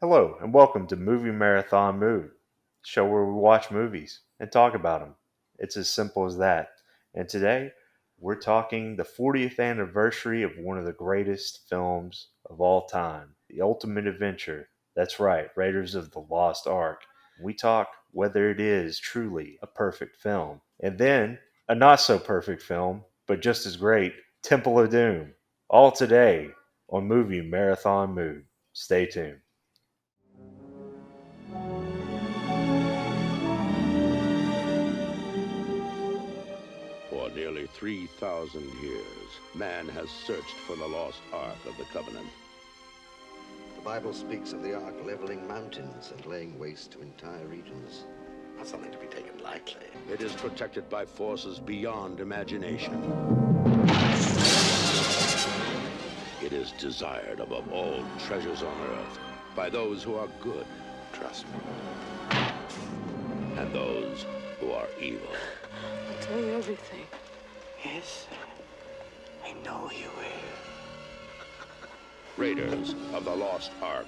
Hello, and welcome to Movie Marathon Mood, show where we watch movies and talk about them. It's as simple as that. And today, we're talking the 40th anniversary of one of the greatest films of all time, The Ultimate Adventure. That's right, Raiders of the Lost Ark. We talk whether it is truly a perfect film. And then, a not so perfect film, but just as great, Temple of Doom. All today on Movie Marathon Mood. Stay tuned. For nearly 3,000 years, man has searched for the lost Ark of the Covenant. The Bible speaks of the Ark leveling mountains and laying waste to entire regions. Not something to be taken lightly. It is protected by forces beyond imagination. It is desired above all treasures on earth by those who are good, Trust me. and those who are evil. I'll tell you everything. Yes, sir. I know you will. Raiders of the Lost Ark.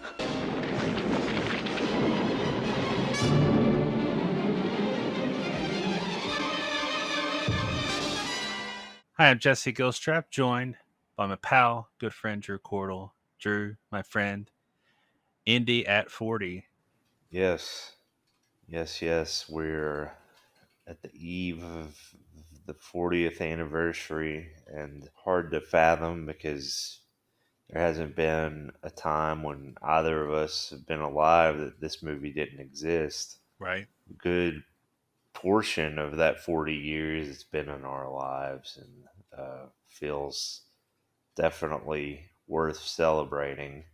Hi, I'm Jesse Gilstrap, joined by my pal, good friend Drew Cordell. Drew, my friend, Indy at 40. Yes, yes. We're at the eve of the 40th anniversary, and hard to fathom because there hasn't been a time when either of us have been alive that this movie didn't exist. Right. A good portion of that 40 years it's been in our lives, and feels definitely worth celebrating.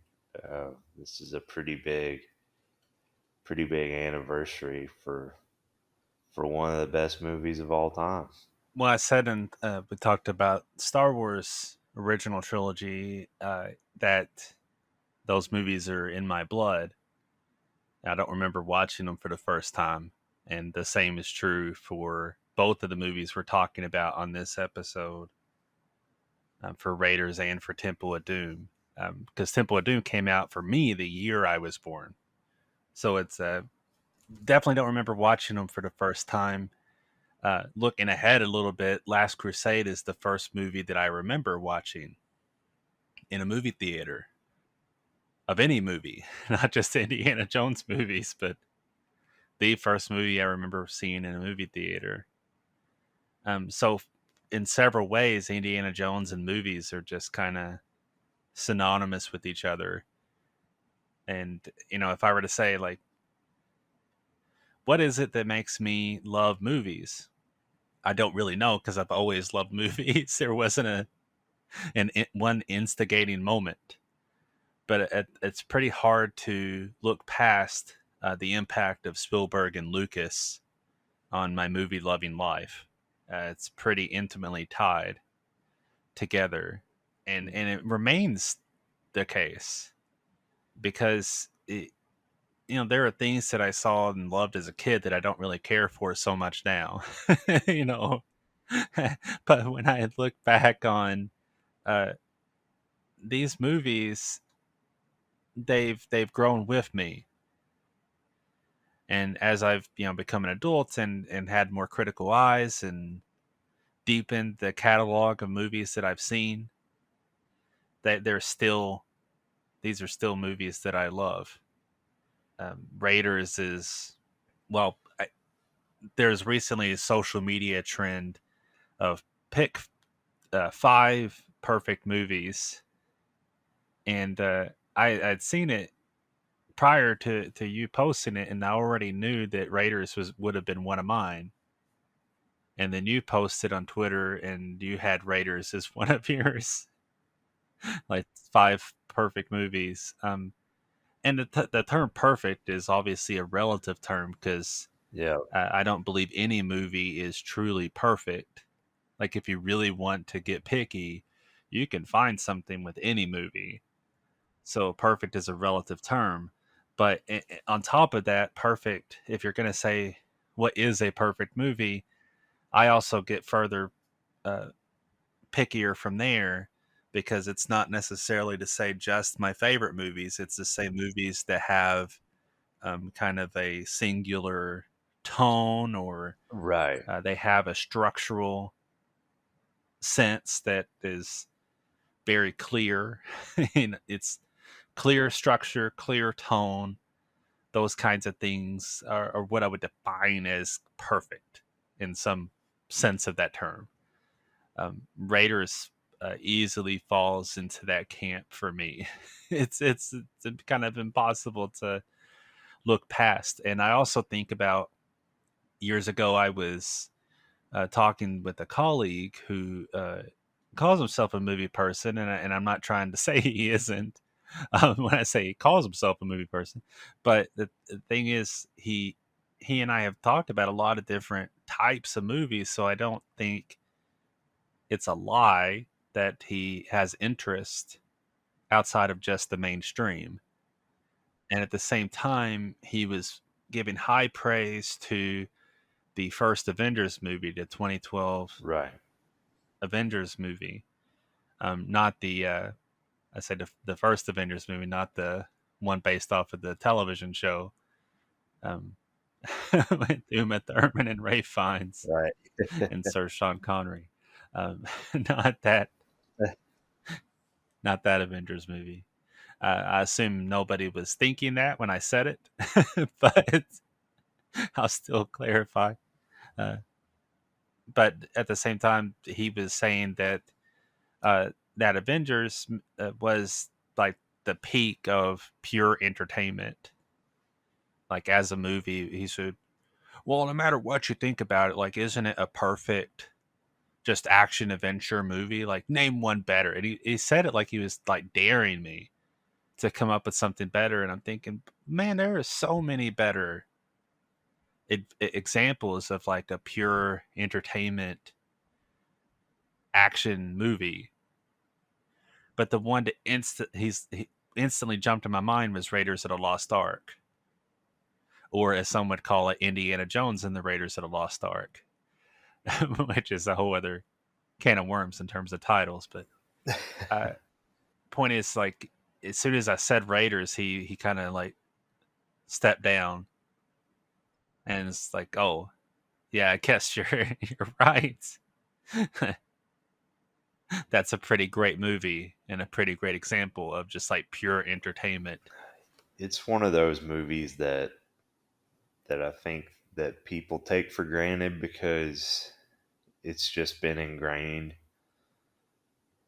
This is a pretty big anniversary for one of the best movies of all time. Well, I said, and we talked about Star Wars original trilogy, that those movies are in my blood. I don't remember watching them for the first time. And the same is true for both of the movies we're talking about on this episode, for Raiders and for Temple of Doom. Because Temple of Doom came out for me the year I was born. So it's definitely don't remember watching them for the first time. Looking ahead a little bit, Last Crusade is the first movie that I remember watching in a movie theater of any movie, not just Indiana Jones movies, but the first movie I remember seeing in a movie theater. So in several ways, Indiana Jones and movies are just kind of synonymous with each other. And, if I were to say, like, what is it that makes me love movies? I don't really know because I've always loved movies. There wasn't one instigating moment, but it's pretty hard to look past the impact of Spielberg and Lucas on my movie loving life. It's pretty intimately tied together, and it remains the case because there are things that I saw and loved as a kid that I don't really care for so much now. you know, but when I look back on uh, these movies, they've grown with me, and as I've become an adult and had more critical eyes and deepened the catalog of movies that I've seen, that these are still movies that I love. Raiders is, well, there's recently a social media trend of pick 5 perfect movies, and I'd seen it prior to you posting it, and I already knew that Raiders would have been one of mine. And then you posted on Twitter, and you had Raiders as one of yours, like 5 perfect movies. And the term "perfect" is obviously a relative term because Yeah, I don't believe any movie is truly perfect. Like, if you really want to get picky, you can find something with any movie. So perfect is a relative term. But on top of that, perfect, if you're going to say what is a perfect movie, I also get further uh, pickier from there because it's not necessarily to say just my favorite movies. It's to say movies that have kind of a singular tone, or Right. they have a structural sense that is very clear. And it's clear structure, clear tone. Those kinds of things are what I would define as perfect in some sense of that term. Raiders easily falls into that camp for me. It's kind of impossible to look past. And I also think about years ago, I was talking with a colleague who calls himself a movie person, and I'm not trying to say he isn't when I say he calls himself a movie person. But the thing is, he and I have talked about a lot of different types of movies, so I don't think it's a lie that he has interest outside of just the mainstream. And at the same time, he was giving high praise to the first Avengers movie, the 2012 Right. Avengers movie. Not the I said the first Avengers movie, not the one based off of the television show. Um, with Uma Thurman and Ray Fiennes Right. and Sir Sean Connery. Not that, not that Avengers movie. I assume nobody was thinking that when I said it, but I'll still clarify. Uh, but at the same time, he was saying that that Avengers was like the peak of pure entertainment. Like as a movie, he said, "Well, no matter what you think about it, like, isn't it a perfect just action adventure movie? Like, name one better." And he said it like he was like daring me to come up with something better. And I'm thinking, man, there are so many better examples of like a pure entertainment action movie. But the one that he instantly jumped in my mind was Raiders of the Lost Ark, or as some would call it, Indiana Jones and the Raiders of the Lost Ark, which is a whole other can of worms in terms of titles. But uh, point is, like, as soon as I said Raiders, he kind of like stepped down, and it's like, oh yeah, I guess you're right. That's a pretty great movie and a pretty great example of just like pure entertainment. It's one of those movies that I think that people take for granted because it's just been ingrained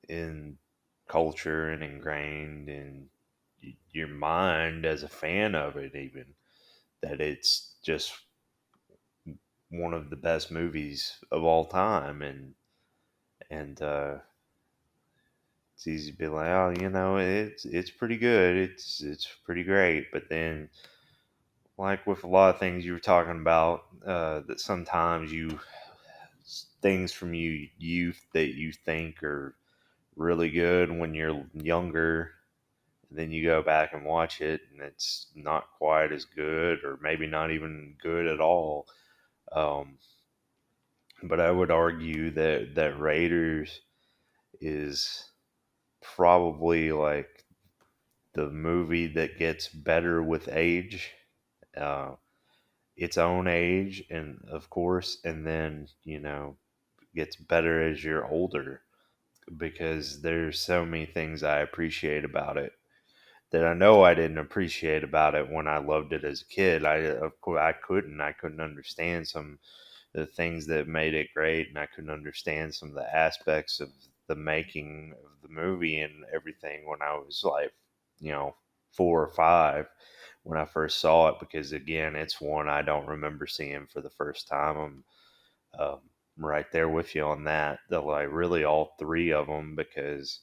in culture and ingrained in your mind as a fan of it, even that it's just one of the best movies of all time. And it's easy to be like, oh, it's pretty good, it's pretty great. But then, like with a lot of things you were talking about, that sometimes you things from you youth that you think are really good when you're younger, then you go back and watch it and it's not quite as good, or maybe not even good at all. um, but I would argue that Raiders is probably like the movie that gets better with age, uh, its own age, and of course, and then gets better as you're older, because there's so many things I appreciate about it that I know I didn't appreciate about it when I loved it as a kid. Of course, I couldn't understand some of the things that made it great, and I couldn't understand some of the aspects of the making of the movie and everything when I was like, 4 or 5 when I first saw it, because again, it's one I don't remember seeing for the first time. I'm right there with you on that. Like really all three of them, because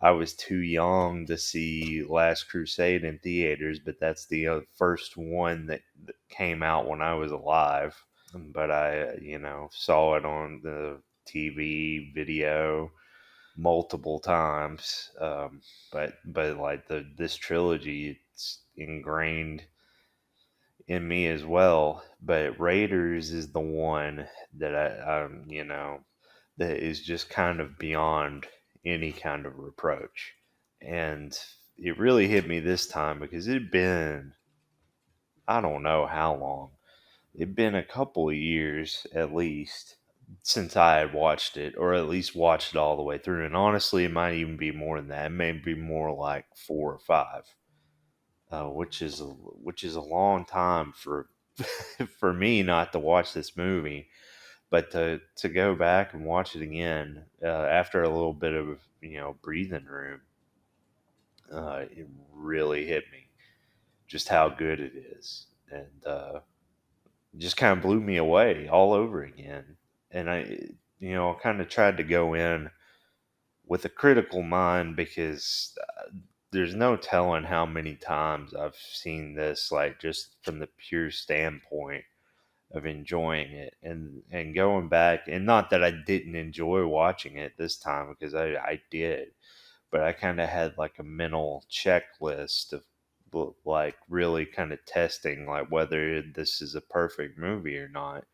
I was too young to see Last Crusade in theaters, but that's the first one that came out when I was alive. But I, saw it on the TV video multiple times. But like this trilogy, it's ingrained in me as well. But Raiders is the one that that is just kind of beyond any kind of reproach. And it really hit me this time because it'd been, I don't know how long, it'd been a couple of years at least since I had watched it, or at least watched it all the way through. And honestly, it might even be more than that. It may be more like 4 or 5, which is a long time for for me not to watch this movie. But to go back and watch it again after a little bit of breathing room, it really hit me just how good it is, and just kind of blew me away all over again. And I kind of tried to go in with a critical mind because there's no telling how many times I've seen this, like just from the pure standpoint of enjoying it and going back. And not that I didn't enjoy watching it this time, because I did, but I kind of had like a mental checklist of like really kind of testing like whether this is a perfect movie or not.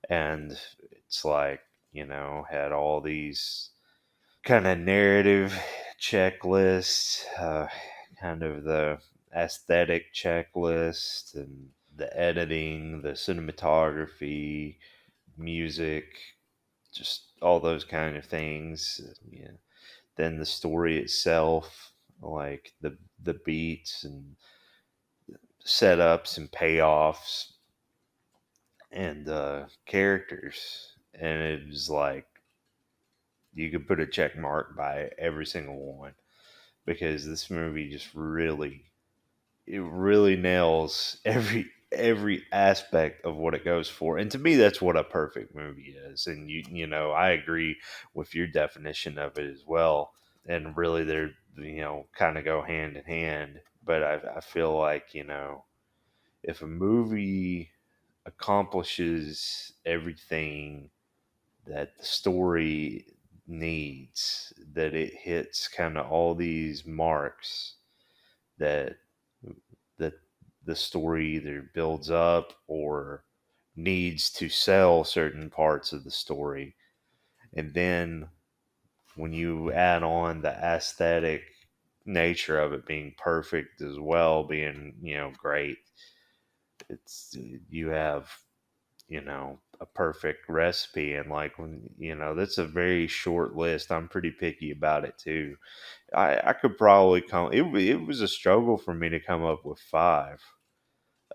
And it's like, had all these kind of narrative checklists, kind of the aesthetic checklist, and the editing, the cinematography, music, just all those kind of things. Yeah. Then the story itself, like the beats and setups and payoffs and characters, and it was like you could put a check mark by every single one, because this movie just really nails every aspect of what it goes for. And to me, that's what a perfect movie is. And I agree with your definition of it as well. And really, they're kind of go hand in hand. But I feel like if a movie accomplishes everything that the story needs, that it hits kind of all these marks, that that the story either builds up or needs to sell certain parts of the story. And then when you add on the aesthetic nature of it being perfect as well, being, great, it's you have, a perfect recipe. And like when, that's a very short list. I'm pretty picky about it too. I could probably it was a struggle for me to come up with 5.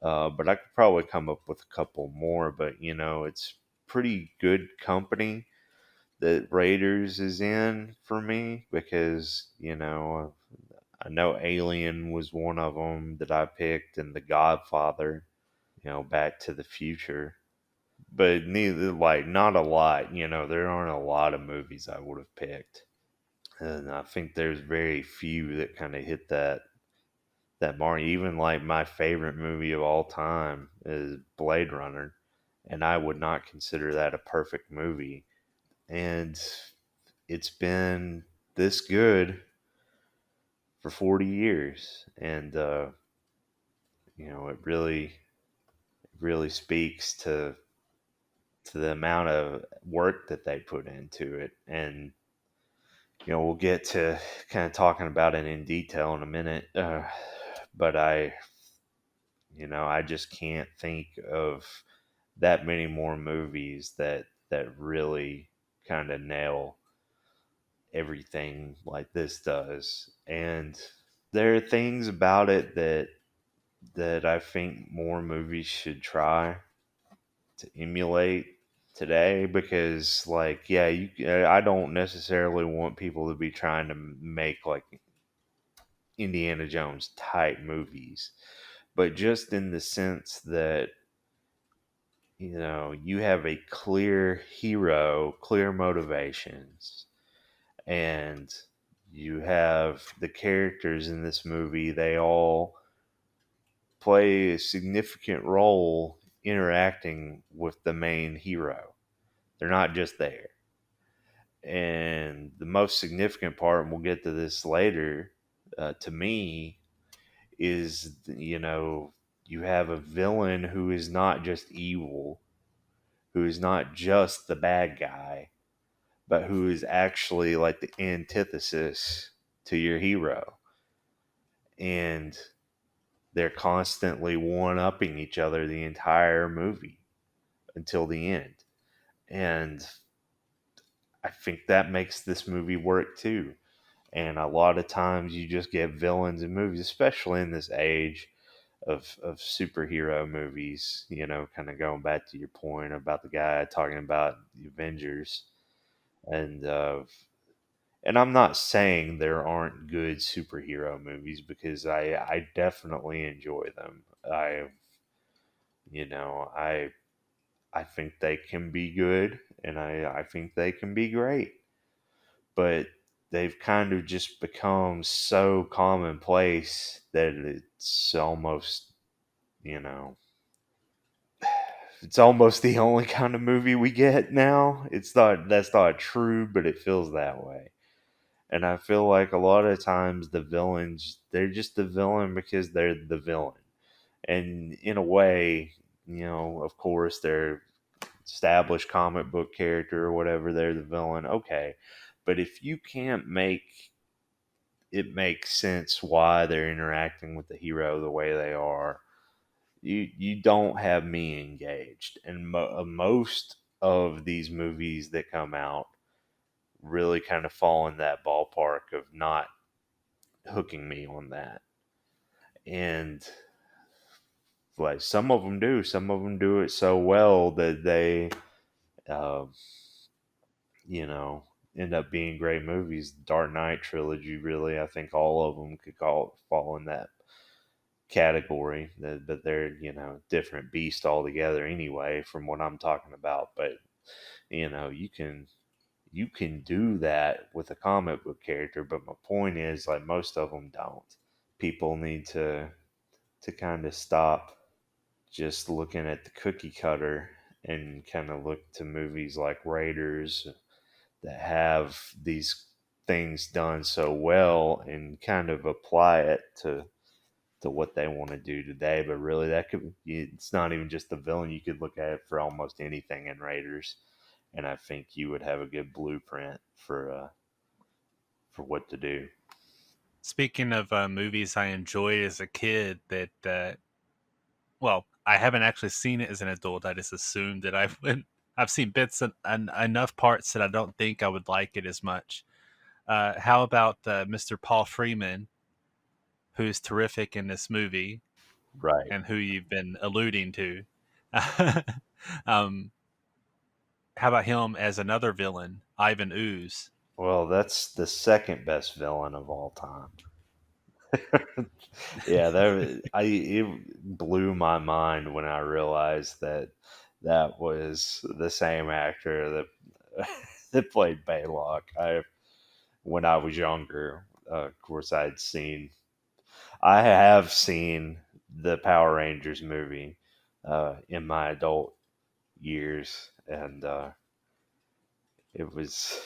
But I could probably come up with a couple more. But it's pretty good company that Raiders is in for me, because I know Alien was one of them that I picked, and The Godfather, Back to the Future. But neither, like, not a lot. There aren't a lot of movies I would have picked, and I think there's very few that kind of hit that mark. Even like my favorite movie of all time is Blade Runner, and I would not consider that a perfect movie. And it's been this good for 40 years, and it really speaks to the amount of work that they put into it. And we'll get to kind of talking about it in detail in a minute, but I just can't think of that many more movies that really kind of nail everything like this does. And there are things about it that I think more movies should try to emulate today, because like, yeah, I don't necessarily want people to be trying to make like Indiana Jones type movies, but just in the sense that you have a clear hero, clear motivations, and you have the characters in this movie. They all play a significant role interacting with the main hero. They're not just there. And the most significant part, and we'll get to this later, to me, is you have a villain who is not just evil, who is not just the bad guy, but who is actually like the antithesis to your hero. And they're constantly one-upping each other the entire movie until the end. And I think that makes this movie work too. And a lot of times you just get villains in movies, especially in this age of superhero movies, kind of going back to your point about the guy talking about the Avengers. And and I'm not saying there aren't good superhero movies, because I definitely enjoy them. I think they can be good, and I think they can be great. But they've kind of just become so commonplace that you know, it's almost the only kind of movie we get now. That's not true, but it feels that way. And I feel like a lot of times the villains, they're just the villain because they're the villain. And in a way, of course, they're established comic book character or whatever, they're the villain. Okay. But if you can't make it make sense why they're interacting with the hero the way they are, you don't have me engaged. And most of these movies that come out really kind of fall in that ballpark of not hooking me on that. And like some of them do it so well that they, uh, you know, end up being great movies. Dark Knight trilogy, really, I think all of them could fall in that category. But they're different beast altogether anyway, from what I'm talking about. But you can do that with a comic book character. But my point is, like, most of them don't. People need to kind of stop just looking at the cookie cutter and kind of look to movies like Raiders that have these things done so well and kind of apply it to what they want to do today. But really, it's not even just the villain. You could look at it for almost anything in Raiders, and I think you would have a good blueprint for what to do. Speaking of movies I enjoyed as a kid, well, I haven't actually seen it as an adult. I just assumed that I would. I've seen bits and enough parts that I don't think I would like it as much. How about Mr. Paul Freeman, who's terrific in this movie Right. and who you've been alluding to? um, how about him as another villain, Ivan Ooze? Well, that's the second best villain of all time. Yeah, it blew my mind when I realized that was the same actor that that played Baylock. When I was younger, of course, I have seen the Power Rangers movie in my adult years, and it was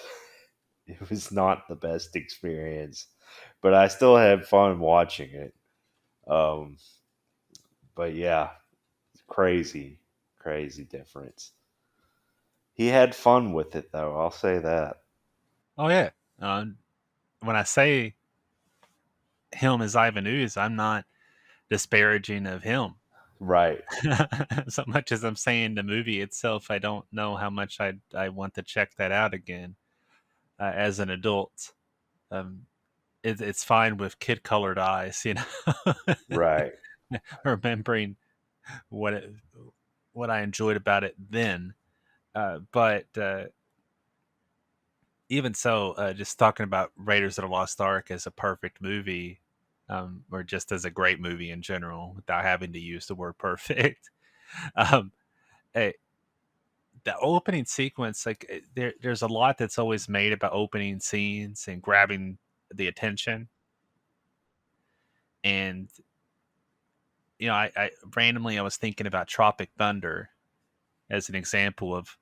it was not the best experience, but I still had fun watching it. Um, but yeah, crazy, crazy difference. He had fun with it, though. I'll say that. Oh yeah. When I say him as Ivan Ooze, I'm not disparaging of him. Right. So much as I'm saying the movie itself, I don't know how much I want to check that out again as an adult. Um, it's fine with kid colored eyes, Right. remembering what it, what I enjoyed about it then. But even so, just talking about Raiders of the Lost Ark as a perfect movie, or just as a great movie in general, without having to use the word perfect. um, eh, the opening sequence, like there's a lot that's always made about opening scenes and grabbing the attention. And I randomly I was thinking about Tropic Thunder as an example of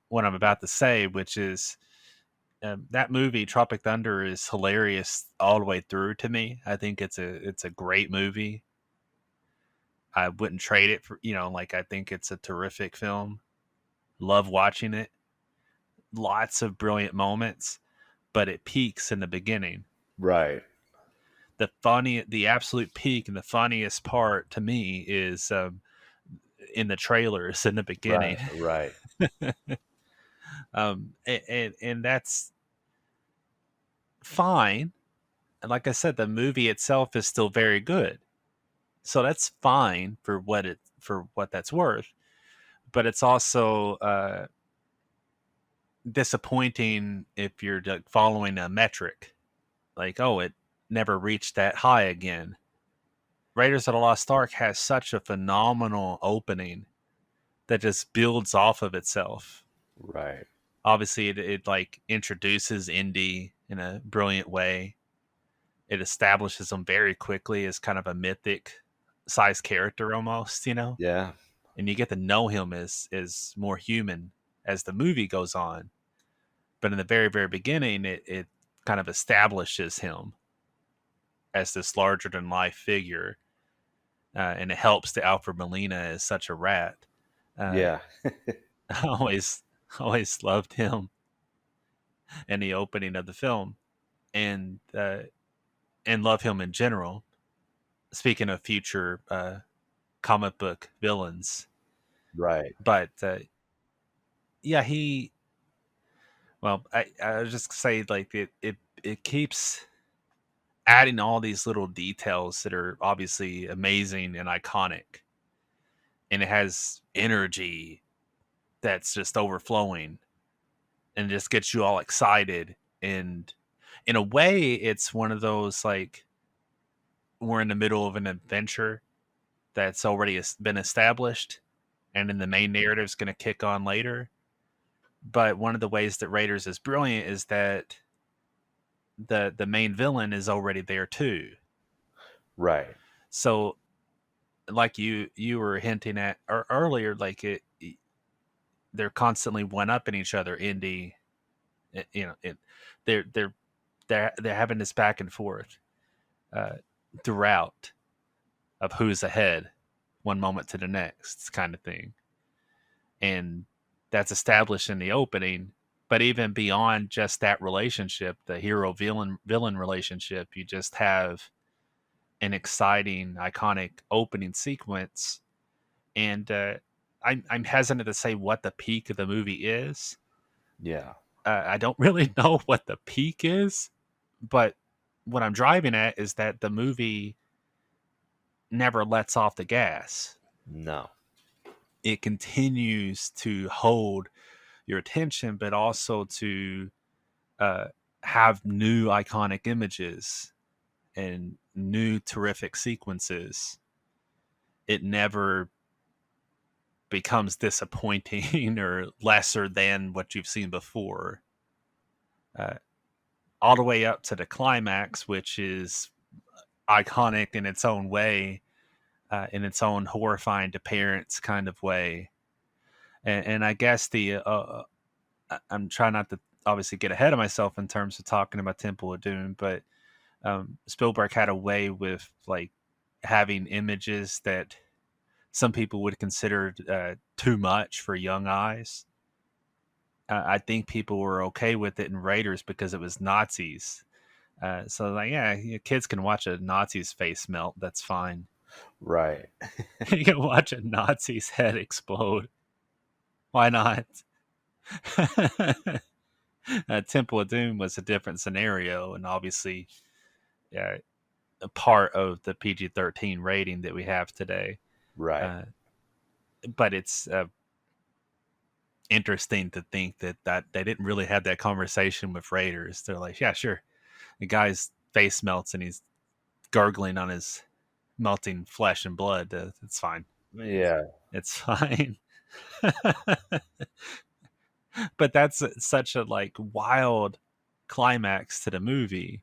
what I'm about to say, which is that movie Tropic Thunder is hilarious all the way through to me. I think it's a great movie. I wouldn't trade it for, like, I think it's a terrific film. Love watching it. lots of brilliant moments, but it peaks in the beginning. Right. The absolute peak and the funniest part to me is in the trailers in the beginning. Right. And that's fine. And like I said, the movie itself is still very good, so that's fine for what that's worth. But it's also disappointing if you're like following a metric, like, oh, it never reached that high again. Raiders of the Lost Ark has such a phenomenal opening that just builds off of itself. Right. Obviously, it like introduces Indy in a brilliant way. It establishes him very quickly as kind of a mythic size character almost, Yeah. and you get to know him as more human as the movie goes on. But in the very, very beginning, it kind of establishes him as this larger than life figure. And it helps that Alfred Molina is such a rat. Yeah. I always loved him in the opening of the film, and love him in general. Speaking of future comic book villains, Right. but yeah, I just say like it keeps adding all these little details that are obviously amazing and iconic, and it has energy that's just overflowing and just gets you all excited. And in a way, it's one of those like we're in the middle of an adventure that's already been established, and then the main narrative is going to kick on later. But one of the ways that Raiders is brilliant is that the main villain is already there too. Right. So, like you were hinting at earlier, like they're constantly one upping each other. Indy, they're they're they're having this back and forth uh, throughout of who's ahead, one moment to the next kind of thing, and that's established in the opening. But even beyond just that relationship, the hero villain relationship, you just have an exciting, iconic opening sequence. And I'm hesitant to say what the peak of the movie is. Yeah. I don't really know what the peak is, but what I'm driving at is that the movie never lets off the gas. No. It continues to hold your attention, but also to uh, have new iconic images and new terrific sequences. It never becomes disappointing or lesser than what you've seen before. Uh, all the way up to the climax, which is iconic in its own way, in its own horrifying to parents kind of way. And I guess I'm trying not to obviously get ahead of myself in terms of talking about Temple of Doom, but Spielberg had a way with like having images that some people would consider too much for young eyes. I think people were okay with it in Raiders because it was Nazis. So like, yeah, kids can watch a Nazi's face melt. That's fine. Right. You can watch a Nazi's head explode. Why not? Temple of Doom was a different scenario, and obviously, a part of the PG-13 rating that we have today. Right. But it's interesting to think that they didn't really have that conversation with Raiders. They're like, yeah, sure. The guy's face melts and he's gargling on his melting flesh and blood. It's fine. Yeah. It's fine. But that's such a like wild climax to the movie.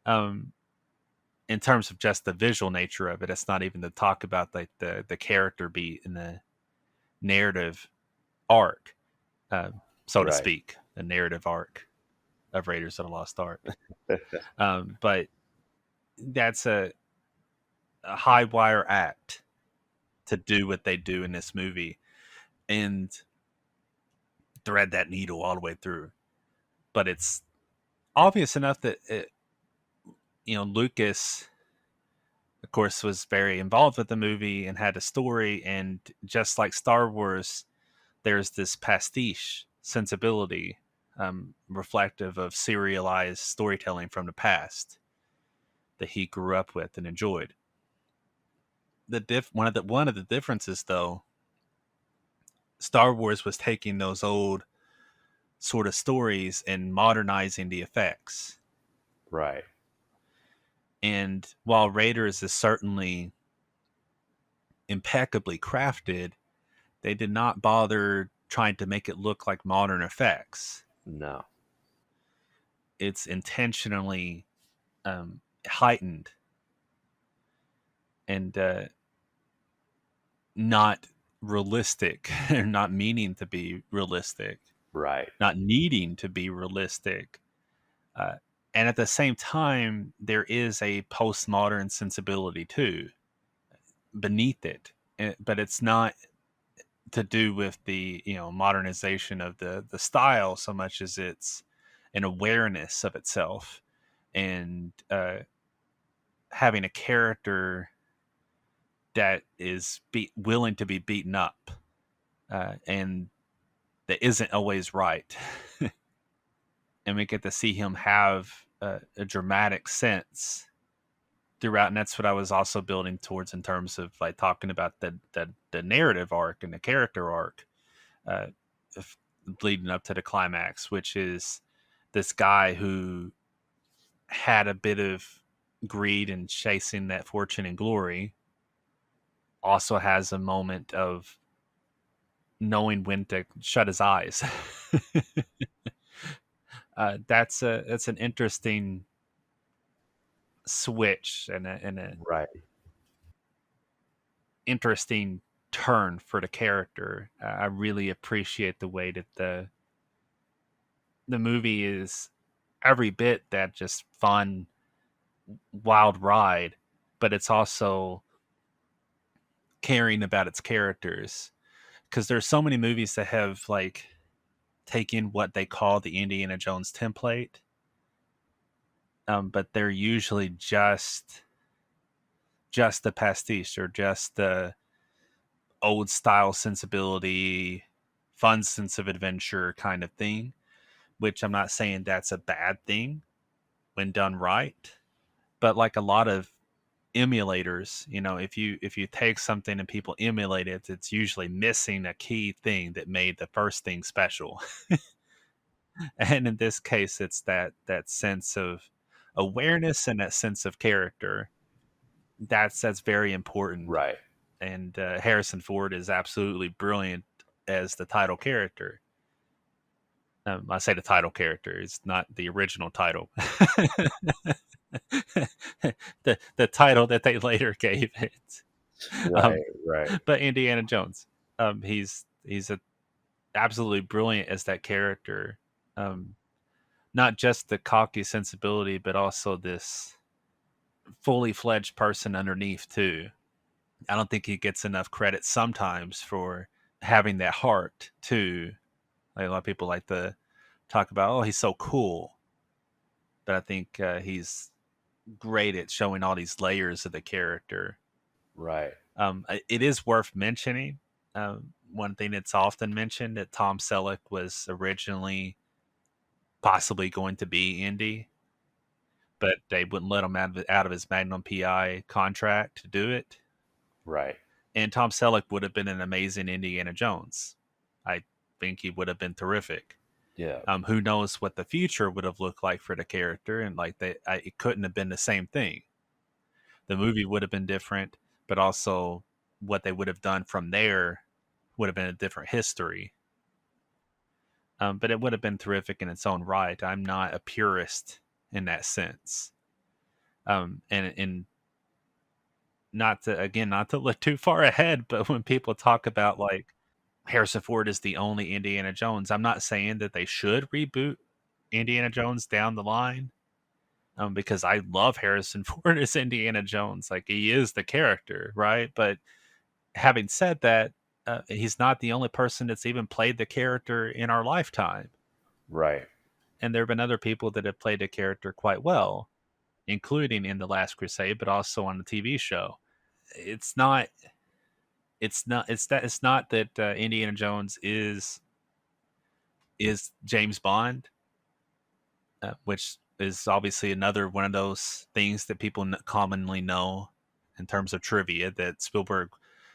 In terms of just the visual nature of it, it's not even to talk about like the character beat and the narrative arc, so to Right. speak, the narrative arc of Raiders of the Lost Ark. But that's a high wire act to do what they do in this movie, and thread that needle all the way through. But it's obvious enough that Lucas, of course, was very involved with the movie and had a story, and just like Star Wars, there's this pastiche sensibility, reflective of serialized storytelling from the past that he grew up with and enjoyed. One of the differences, though, Star Wars was taking those old sort of stories and modernizing the effects. Right. And while Raiders is certainly impeccably crafted, they did not bother trying to make it look like modern effects. No. It's intentionally heightened and not realistic, not meaning to be realistic, Right. not needing to be realistic. And at the same time, there is a postmodern sensibility too beneath it, but it's not to do with the modernization of the style so much as it's an awareness of itself and having a character that is willing to be beaten up and that isn't always right. And we get to see him have a dramatic sense throughout, and that's what I was also building towards in terms of like talking about the narrative arc and the character arc uh, leading up to the climax, which is this guy who had a bit of greed and chasing that fortune and glory, also has a moment of knowing when to shut his eyes. That's an interesting switch and a Right. interesting turn for the character. I really appreciate the way that the movie is every bit that just fun, wild ride, but it's also caring about its characters. Because there's so many movies that have like taken what they call the Indiana Jones template, but they're usually just the pastiche or just the old style sensibility, fun sense of adventure kind of thing. Which I'm not saying that's a bad thing when done right, but like a lot of emulators, if you take something and people emulate it, it's usually missing a key thing that made the first thing special. And in this case, it's that sense of awareness and that sense of character. That's very important. Right. And Harrison Ford is absolutely brilliant as the title character. I say the title character; it's not the original title. the title that they later gave it. Right. Right. But Indiana Jones, he's absolutely brilliant as that character. Not just the cocky sensibility, but also this fully fledged person underneath too. I don't think he gets enough credit sometimes for having that heart too. Like a lot of people like to talk about, oh, he's so cool, but I think he's great at showing all these layers of the character. Right. It is worth mentioning. One thing that's often mentioned that Tom Selleck was originally possibly going to be Indy, but they wouldn't let him out of his Magnum PI contract to do it. Right. And Tom Selleck would have been an amazing Indiana Jones. I think he would have been terrific. Yeah. Who knows what the future would have looked like for the character, and like it couldn't have been the same thing. The movie would have been different, but also what they would have done from there would have been a different history. But it would have been terrific in its own right. I'm not a purist in that sense. And not to look too far ahead, but when people talk about like Harrison Ford is the only Indiana Jones, I'm not saying that they should reboot Indiana Jones down the line, because I love Harrison Ford as Indiana Jones. Like he is the character, right? But having said that, he's not the only person that's even played the character in our lifetime. Right. And there have been other people that have played the character quite well, including in The Last Crusade, but also on the TV show. It's not. It's not that Indiana Jones is James Bond, which is obviously another one of those things that people commonly know in terms of trivia, that Spielberg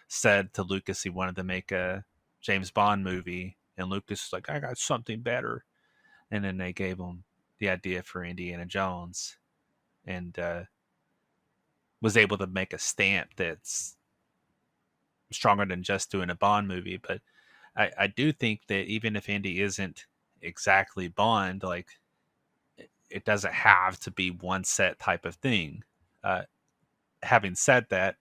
said to Lucas he wanted to make a James Bond movie, and Lucas was like, I got something better. And then they gave him the idea for Indiana Jones, and was able to make a stamp that's stronger than just doing a Bond movie. But I do think that even if Indy isn't exactly Bond, like, it doesn't have to be one set type of thing. Having said that,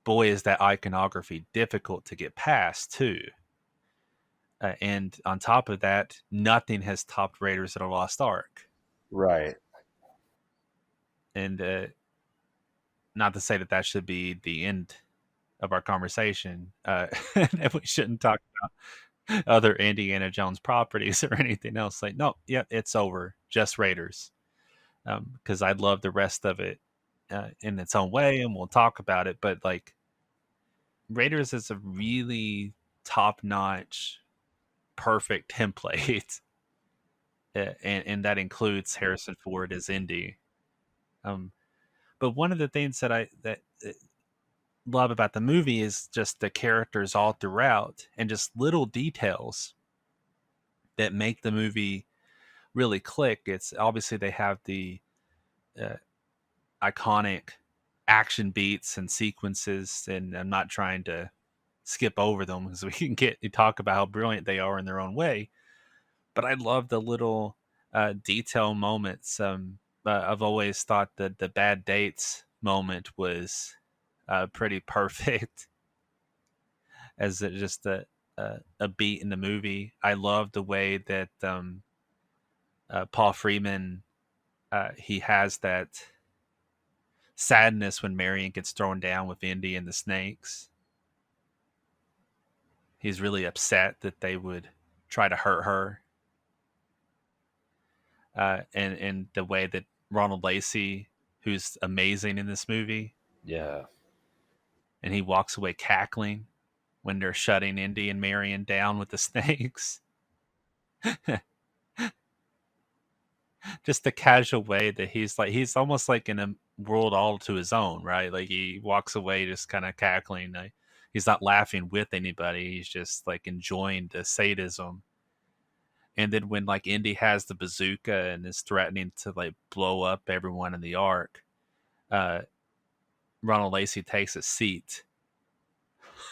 boy, is that iconography difficult to get past too. And on top of that, nothing has topped Raiders of the Lost Ark. Right. And not to say that that should be the end of our conversation, and we shouldn't talk about other Indiana Jones properties or anything else. Like, no, yeah, it's over. Just Raiders. Because I love the rest of it in its own way, and we'll talk about it. But like, Raiders is a really top-notch, perfect template, and that includes Harrison Ford as Indy. But one of the things that I love about the movie is just the characters all throughout, and just little details that make the movie really click. It's obviously they have the iconic action beats and sequences, and I'm not trying to skip over them because we can get to talk about how brilliant they are in their own way. But I love the little detail moments. I've always thought that the bad dates moment was pretty perfect as just a beat in the movie. I love the way that Paul Freeman, he has that sadness when Marion gets thrown down with Indy and the snakes. He's really upset that they would try to hurt her. And the way that Ronald Lacey, who's amazing in this movie, Yeah. and he walks away cackling when they're shutting Indy and Marion down with the snakes. Just the casual way that he's almost like in a world all to his own, right? Like, he walks away just kind of cackling. Like, he's not laughing with anybody. He's just like enjoying the sadism. And then when like Indy has the bazooka and is threatening to like blow up everyone in the Ark, Ronald Lacey takes a seat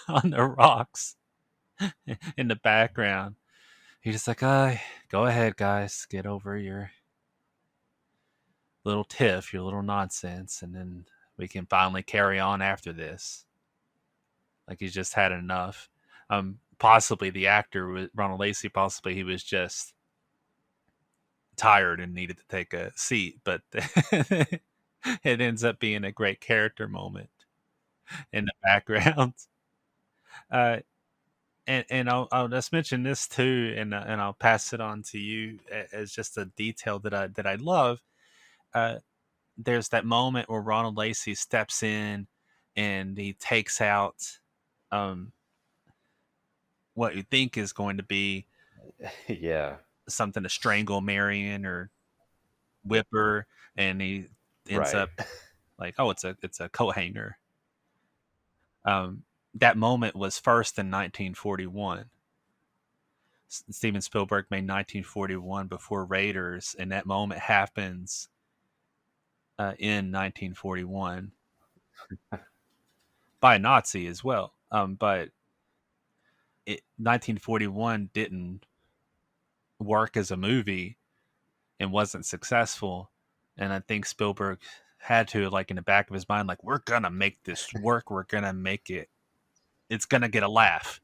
on the rocks in the background. He's just like, go ahead, guys, get over your little tiff, your little nonsense, and then we can finally carry on after this. Like, he's just had enough. Possibly the actor, Ronald Lacey, possibly he was just tired and needed to take a seat, but it ends up being a great character moment in the background. And I'll just mention this too, and I'll pass it on to you as just a detail that I love. There's that moment where Ronald Lacey steps in and he takes out what you think is going to be Yeah. something to strangle Marion or whip her, and he ends Right. up like, oh, it's a coat hanger. That moment was first in 1941. Steven Spielberg made 1941 before Raiders, and that moment happens in 1941 by a Nazi as well. But 1941 didn't work as a movie and wasn't successful, and I think Spielberg had to, like, in the back of his mind, like, we're gonna make this work. We're gonna make it. It's gonna get a laugh.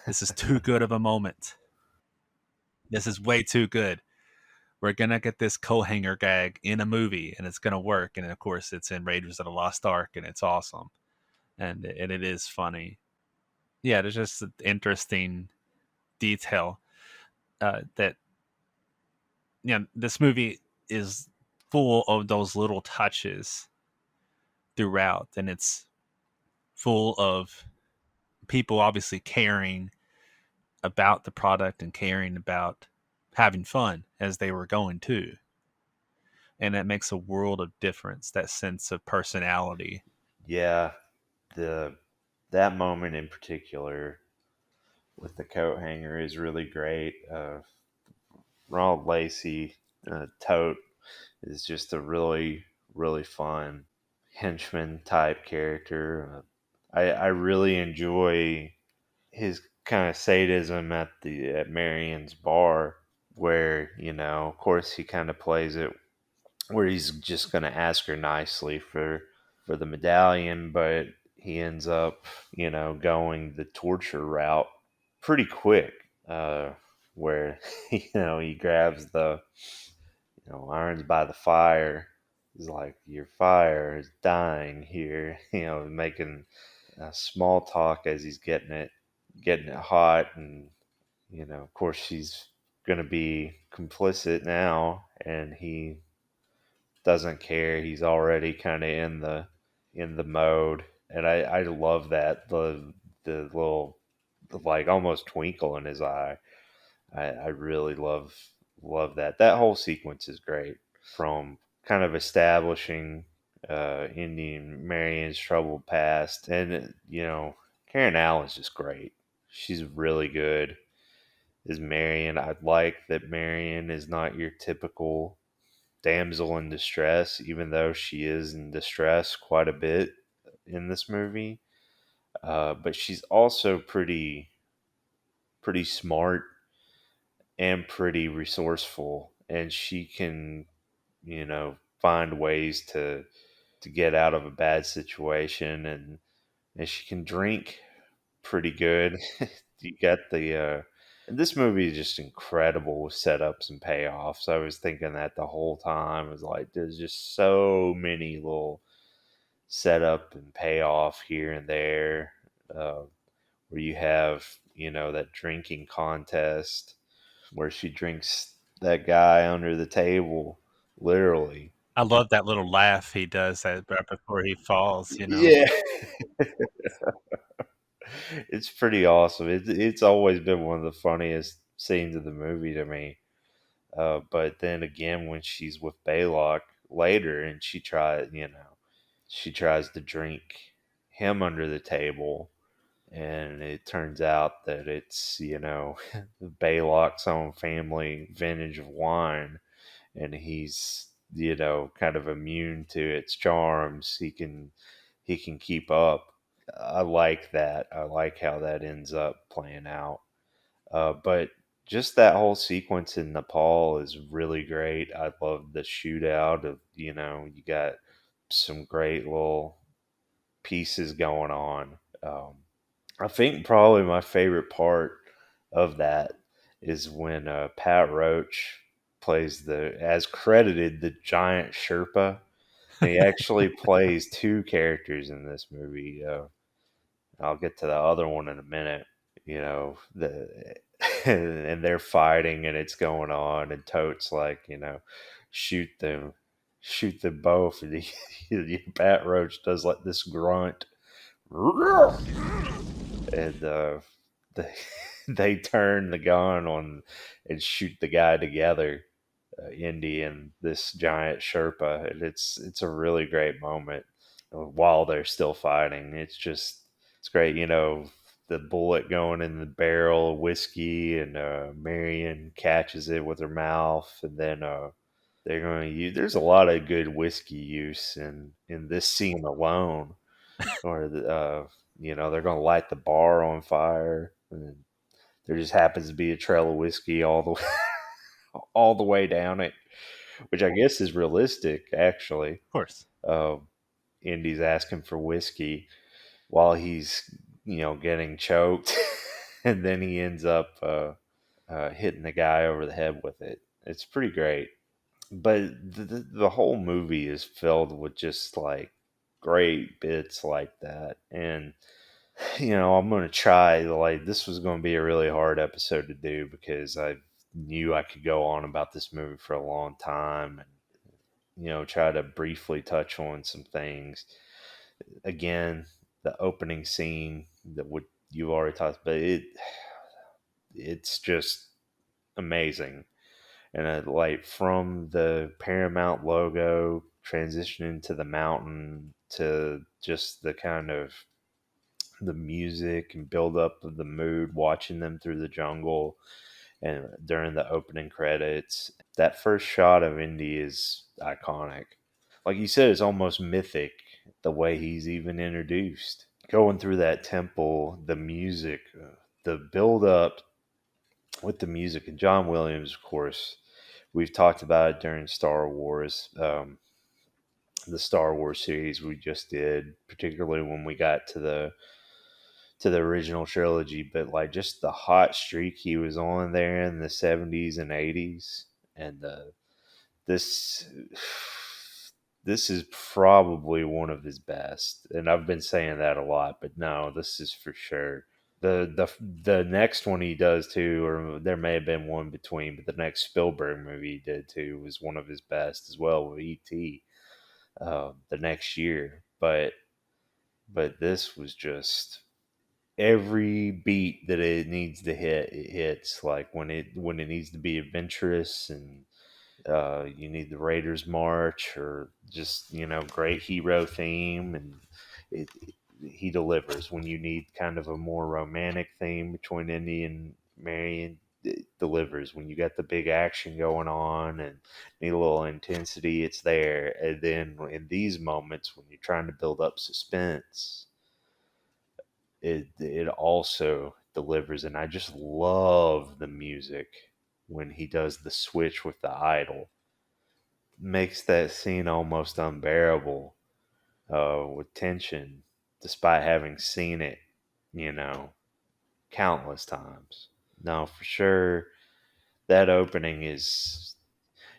This is too good of a moment. This is way too good. We're gonna get this coat hanger gag in a movie, and it's gonna work. And of course, it's in Raiders of the Lost Ark, and it's awesome, and it is funny. yeah, there's just an interesting detail that this movie is full of those little touches throughout, and it's full of people obviously caring about the product and caring about having fun as they were going to. And it makes a world of difference, that sense of personality. Yeah, the that moment in particular with the coat hanger is really great. Ronald Lacey, Tote, is just a really fun henchman type character. I really enjoy his kind of sadism at Marion's bar, where of course, he kind of plays it where he's just going to ask her nicely for the medallion, but he ends up going the torture route pretty quick, where he grabs the irons by the fire. He's like, your fire is dying here, making small talk as he's getting it hot. And of course, she's gonna be complicit now, and he doesn't care. He's already kind of in the mode, and I love that, the little, like, almost twinkle in his eye. I really love that whole sequence is great, from kind of establishing Indian Marion's troubled past. And Karen Allen's just great. She's really good as Marion. I like that Marion is not your typical damsel in distress, even though she is in distress quite a bit in this movie. But she's also pretty smart and pretty resourceful, and she can find ways to get out of a bad situation. And she can drink pretty good. You got the this movie is just incredible with setups and payoffs. I was thinking that the whole time. I was like, there's just so many little setup and payoff here and there, uh, where you have that drinking contest where she drinks that guy under the table, literally. I love that little laugh he does right before he falls. Yeah, it's pretty awesome. It's always been one of the funniest scenes of the movie to me. But then again, when she's with Baylock later, and she tries to drink him under the table, and it turns out that it's Baylock's own family vintage of wine, and he's kind of immune to its charms. He can keep up. I like that. I like how that ends up playing out. But just that whole sequence in Nepal is really great. I love the shootout of you got some great little pieces going on. I think probably my favorite part of that is when Pat Roach plays as credited, the giant Sherpa. And he actually plays two characters in this movie. I'll get to the other one in a minute. The and they're fighting, and it's going on, and Tote's like, shoot them both. And Pat Roach does like this grunt, and they they turn the gun on and shoot the guy together, Indy and this giant Sherpa, and it's a really great moment while they're still fighting. It's great, the bullet going in the barrel of whiskey, and Marion catches it with her mouth, and then they're going to use. There's a lot of good whiskey use in this scene alone, or they're going to light the bar on fire, and there just happens to be a trail of whiskey all the all the way down it, which I guess is realistic, actually. Of course. Uh, Indy's asking for whiskey while he's, getting choked, and then he ends up hitting the guy over the head with it. It's pretty great. But the whole movie is filled with just like great bits like that. And I'm going to try. Like, this was going to be a really hard episode to do because I knew I could go on about this movie for a long time and, try to briefly touch on some things. Again, the opening scene that would you've already talked about, it's just amazing. And like from the Paramount logo transitioning to the mountain to just the kind of the music and build up of the mood, watching them through the jungle and during the opening credits. That first shot of Indy is iconic. Like you said, it's almost mythic the way he's even introduced. Going through that temple, the music, the build up with the music, and John Williams, of course, we've talked about it during Star Wars, the Star Wars series we just did, particularly when we got to the original trilogy, but like just the hot streak he was on there in the 70s and 80s, and this this is probably one of his best, and I've been saying that a lot, but no, this is for sure. The next one he does too, or there may have been one between, but the next Spielberg movie he did too was one of his best as well with E.T. The next year, but this was just every beat that it needs to hit, it hits. Like when it needs to be adventurous and you need the Raiders March or just great hero theme, and he delivers. When you need kind of a more romantic theme between Indy and Marion, it delivers. When you got the big action going on and need a little intensity, it's there. And then in these moments when you're trying to build up suspense, it also delivers. And I just love the music when he does the switch with the idol. Makes that scene almost unbearable with tension, despite having seen it, you know, countless times. No, for sure, that opening is,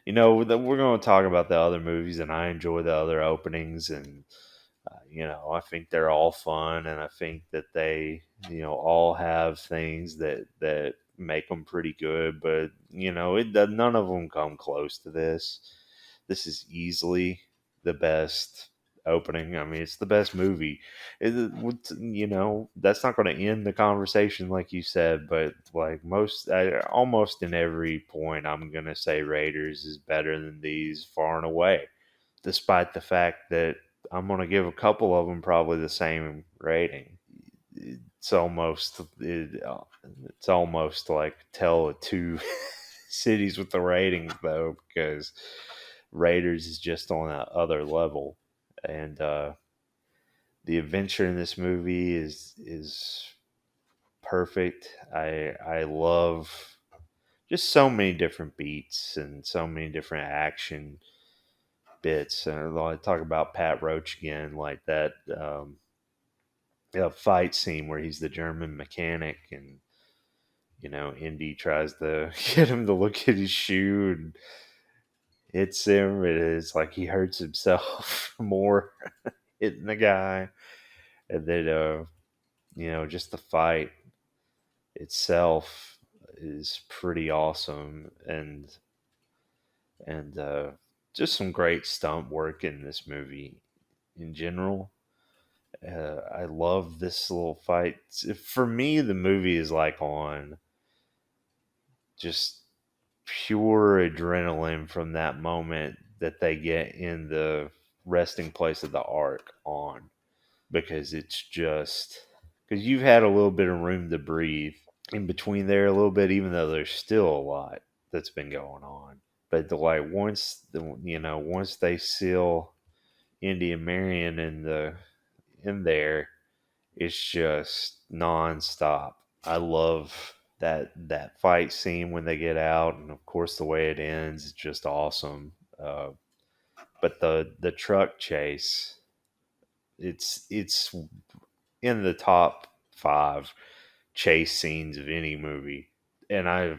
we're going to talk about the other movies, and I enjoy the other openings, and I think they're all fun, and I think that they, all have things that make them pretty good. But none of them come close to this. This is easily the best opening. I mean, it's the best movie. That's not going to end the conversation, like you said. But like almost in every point, I'm going to say Raiders is better than these far and away, despite the fact that I'm going to give a couple of them probably the same rating. It's almost like tell two cities with the ratings though, because Raiders is just on that other level, and the adventure in this movie is perfect. I love just so many different beats and so many different action bits. And I talk about Pat Roach again, like that fight scene where he's the German mechanic, and Indy tries to get him to look at his shoe and hits him. It's like he hurts himself more hitting the guy, and then just the fight itself is pretty awesome, and just some great stunt work in this movie in general. I love this little fight. For me, the movie is like on just pure adrenaline from that moment that they get in the resting place of the Ark on, because it's just because you've had a little bit of room to breathe in between there a little bit, even though there's still a lot that's been going on. But once they seal Indy and Marion in there, it's just nonstop. I love that fight scene when they get out, and of course the way it ends is just awesome. But the truck chase, it's in the top five chase scenes of any movie, and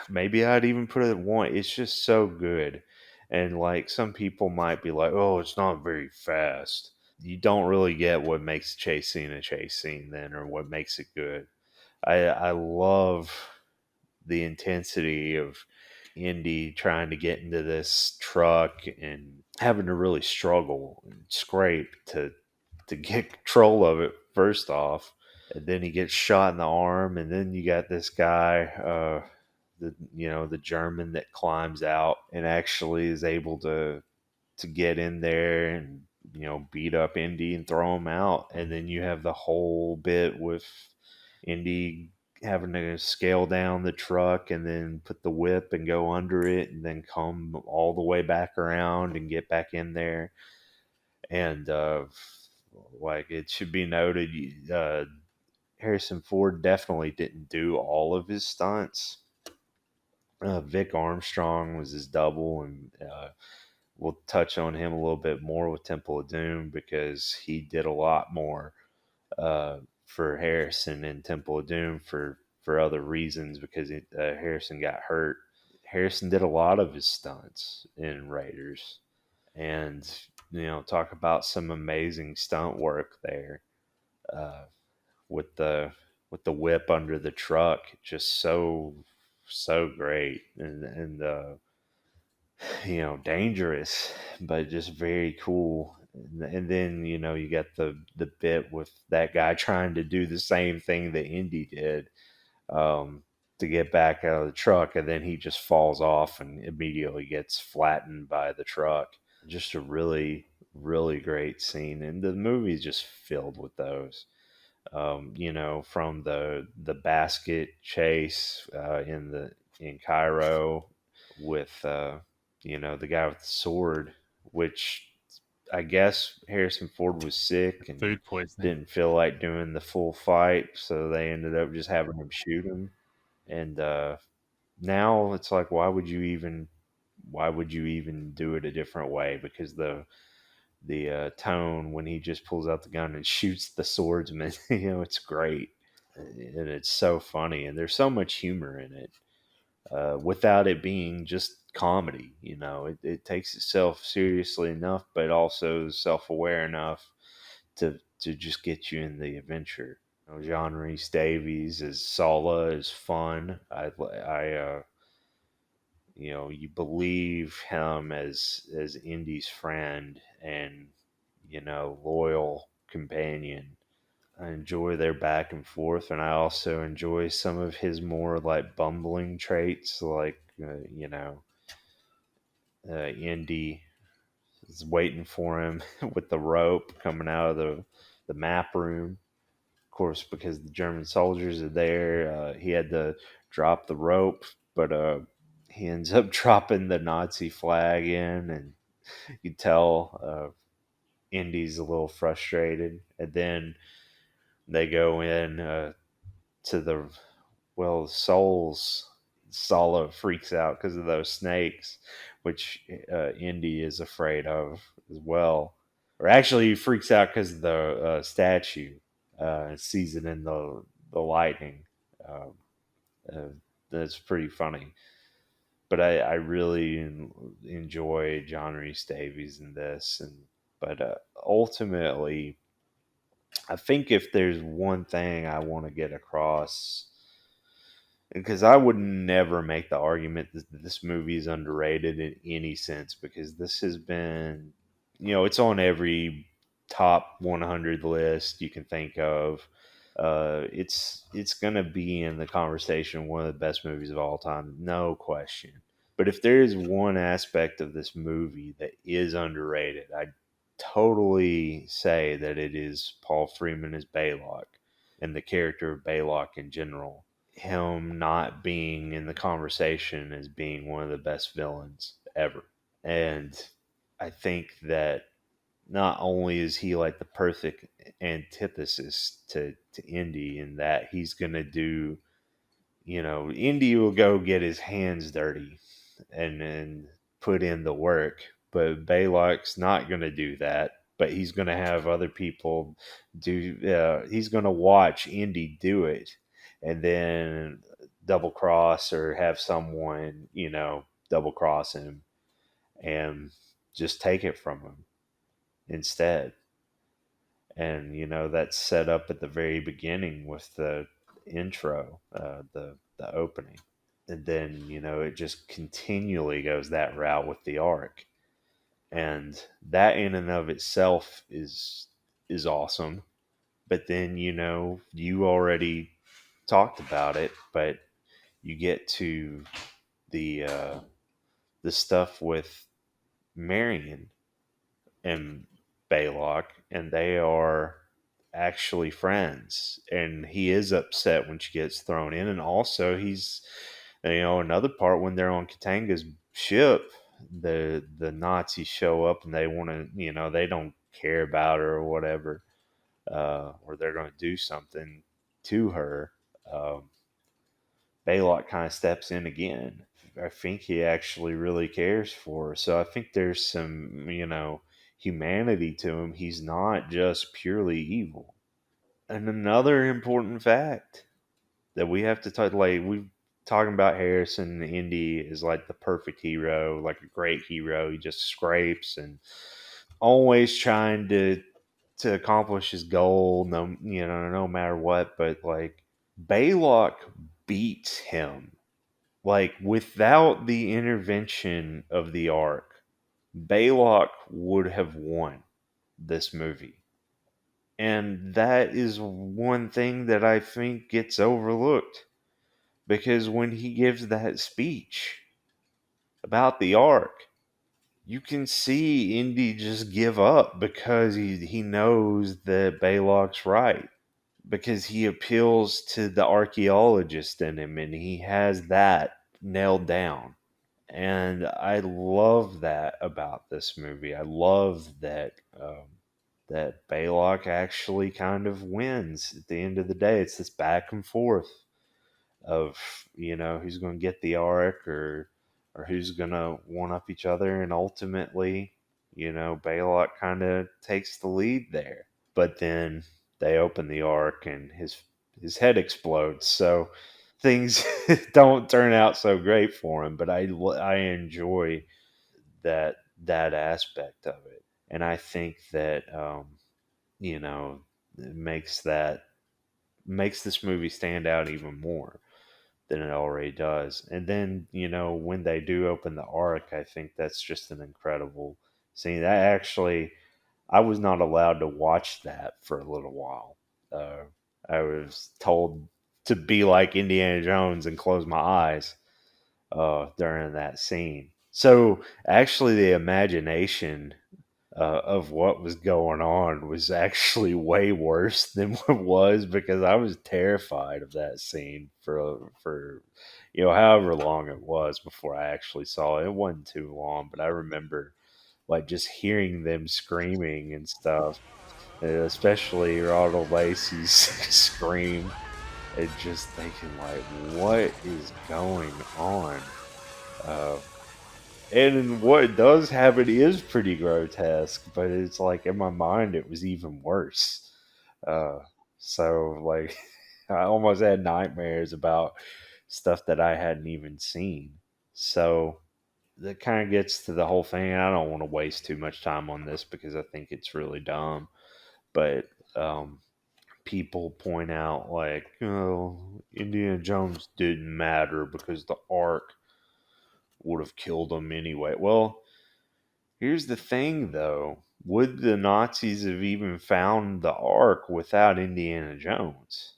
maybe I'd even put it at one. It's just so good, and like some people might be like, "Oh, it's not very fast." you don't really get what makes a chase scene a chase scene then, or what makes it good. I love the intensity of Indy trying to get into this truck and having to really struggle and scrape to get control of it first off, and then he gets shot in the arm, and then you got this guy, the German that climbs out and actually is able to get in there and beat up Indy and throw him out, and then you have the whole bit with Indy having to scale down the truck and then put the whip and go under it and then come all the way back around and get back in there. And like, it should be noted, Harrison Ford definitely didn't do all of his stunts. Vic Armstrong was his double, and we'll touch on him a little bit more with Temple of Doom because he did a lot more for Harrison in Temple of Doom for other reasons, because Harrison got hurt. Harrison did a lot of his stunts in Raiders, and talk about some amazing stunt work there, uh, with the whip under the truck, just so great, and dangerous, but just very cool. And then you got the bit with that guy trying to do the same thing that Indy did, um, to get back out of the truck, and then he just falls off and immediately gets flattened by the truck. Just a really, really great scene, and the movie is just filled with those. From the basket chase in Cairo with the guy with the sword, which I guess Harrison Ford was sick and Food poisoning. didn't feel like doing the full fight, so they ended up just having him shoot him. And now it's like, why would you even do it a different way? Because the tone when he just pulls out the gun and shoots the swordsman, it's great, and it's so funny, and there's so much humor in it, without it being just comedy. It takes itself seriously enough, but also self-aware enough to just get you in the adventure. John Rhys-Davies as Sala is fun. You believe him as Indy's friend and loyal companion. I enjoy their back and forth, and I also enjoy some of his more like bumbling traits, like Indy is waiting for him with the rope coming out of the map room. Of course, because the German soldiers are there, he had to drop the rope, but he ends up dropping the Nazi flag in, and you can tell Indy's a little frustrated. And then they go in to the souls. Sala freaks out because of those snakes, which Indy is afraid of as well. Or actually, he freaks out because of the statue. Sees it in the lightning. Uh, uh, that's pretty funny. But I really enjoy John Rhys Davies in this, but ultimately, I think if there's one thing I want to get across, because I would never make the argument that this movie is underrated in any sense, because this has been, it's on every top 100 list you can think of. It's gonna be in the conversation one of the best movies of all time, no question. But if there is one aspect of this movie that is underrated, I totally say that it is Paul Freeman as Baylock and the character of Baylock in general. Him not being in the conversation as being one of the best villains ever. And I think that not only is he like the perfect antithesis to Indy, in that he's going to do, Indy will go get his hands dirty and then put in the work, but Baylock's not going to do that. But he's going to have other people do. He's going to watch Indy do it, and then double cross or have someone, double cross him and just take it from him instead. And that's set up at the very beginning with the intro, the opening, and then it just continually goes that route with the arc, and that in and of itself is awesome. But then you already talked about it, but you get to the the stuff with Marion and Baylock, and they are actually friends. And he is upset when she gets thrown in, and also he's, another part when they're on Katanga's ship, the Nazis show up and they want to, they don't care about her or whatever, or they're going to do something to her. Um, Baylock kind of steps in again. I think he actually really cares for her. So I think there's some, humanity to him. He's not just purely evil. And another important fact that we have to talk, like we talking about Harrison, Indy is like the perfect hero, like a great hero. He just scrapes and always trying to accomplish his goal, no matter what. But like Baylock beats him. Like without the intervention of the Ark, Baylock would have won this movie. And that is one thing that I think gets overlooked, because when he gives that speech about the Ark, you can see Indy just give up because he knows that Baylock's right, because he appeals to the archaeologist in him and he has that nailed down. And I love that about this movie. I love that Baylock actually kind of wins at the end of the day. It's this back and forth of who's going to get the arc, or who's going to one up each other, and ultimately Baylock kind of takes the lead there. But then they open the arc and his head explodes. So things don't turn out so great for him. But I enjoy that aspect of it, and I think that it makes this movie stand out even more than it already does. And then when they do open the arc, I think that's just an incredible scene. That actually, I was not allowed to watch that for a little while. Uh, I was told to be like Indiana Jones and close my eyes during that scene. So actually, the imagination of what was going on was actually way worse than what was, because I was terrified of that scene for however long it was before I actually saw it. It wasn't too long, but I remember like just hearing them screaming and stuff, especially Ronald Lacey's scream, and just thinking like, what is going on? Uh, and what it does have, it is pretty grotesque, but it's like in my mind it was even worse. Uh, so like I almost had nightmares about stuff that I hadn't even seen. So that kind of gets to the whole thing. I don't want to waste too much time on this because I think it's really dumb. But um, people point out like, oh, Indiana Jones didn't matter because the Ark would have killed him anyway. Well, here's the thing, though. Would the Nazis have even found the Ark without Indiana Jones?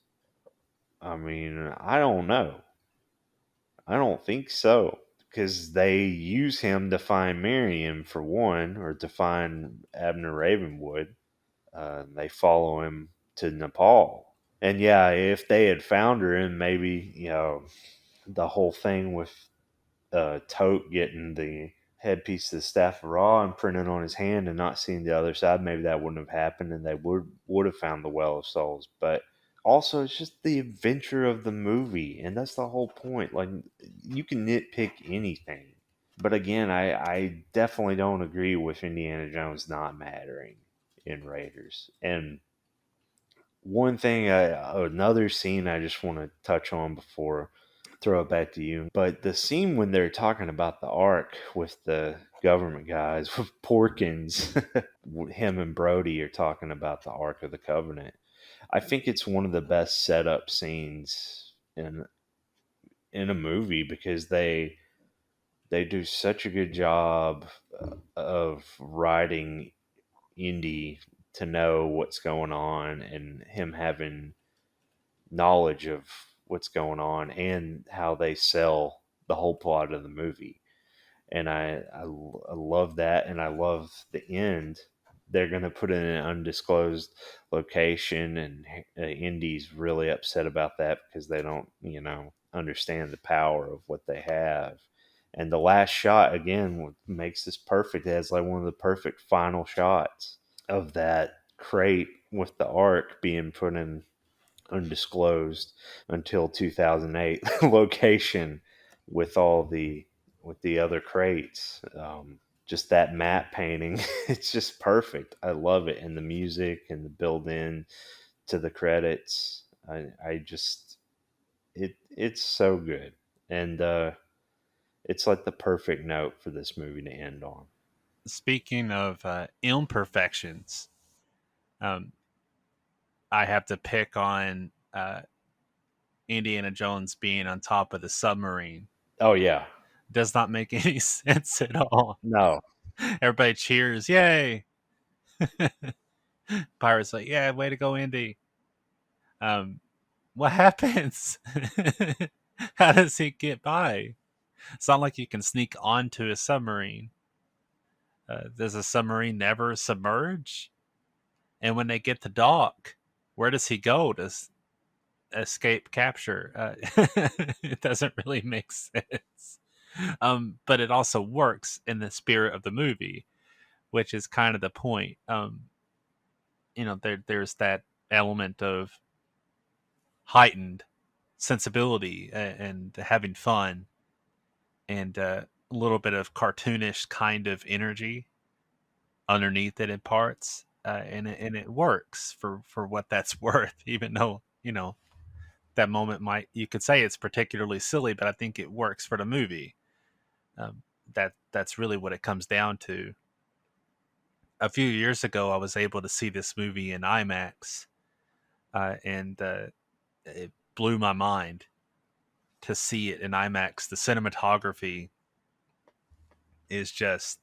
I mean, I don't know. I don't think so. Because they use him to find Marion, for one, or to find Abner Ravenwood. They follow him to Nepal. And yeah, if they had found her, and maybe, the whole thing with Tote getting the headpiece of the staff of Ra imprinted on his hand and not seeing the other side, maybe that wouldn't have happened, and they would have found the Well of Souls. But also, it's just the adventure of the movie, and that's the whole point. Like, you can nitpick anything, but again, I definitely don't agree with Indiana Jones not mattering in Raiders. And one thing, another scene I just want to touch on before throw it back to you. But the scene when they're talking about the Ark with the government guys, with Porkins, him and Brody are talking about the Ark of the Covenant. I think it's one of the best setup scenes in a movie because they do such a good job of writing Indy to know what's going on and him having knowledge of what's going on and how they sell the whole plot of the movie. And I love that, and I love the end. They're going to put it in an undisclosed location, and Indy's really upset about that because they don't, understand the power of what they have. And the last shot, again, makes this perfect. It has like one of the perfect final shots of that crate with the Ark being put in undisclosed until 2008 location with the other crates. Just that matte painting, it's just perfect. I love it, and the music and the build in to the credits. I just it's so good, and it's like the perfect note for this movie to end on. Speaking of imperfections, um, I have to pick on Indiana Jones being on top of the submarine. Oh yeah, Does not make any sense at all. no, Everybody cheers, yay! Pirates like, yeah, way to go, Indy. What happens? How does he get by? It's not like you can sneak onto a submarine. Does a submarine never submerge? And when they get to dock, where does he go to escape capture? It doesn't really make sense. But it also works in the spirit of the movie, which is kind of the point. There's that element of heightened sensibility and having fun and a little bit of cartoonish kind of energy underneath it in parts. And it works for what that's worth, even though, that moment you could say it's particularly silly, but I think it works for the movie. That's really what it comes down to. A few years ago, I was able to see this movie in IMAX, and it blew my mind to see it in IMAX. The cinematography is just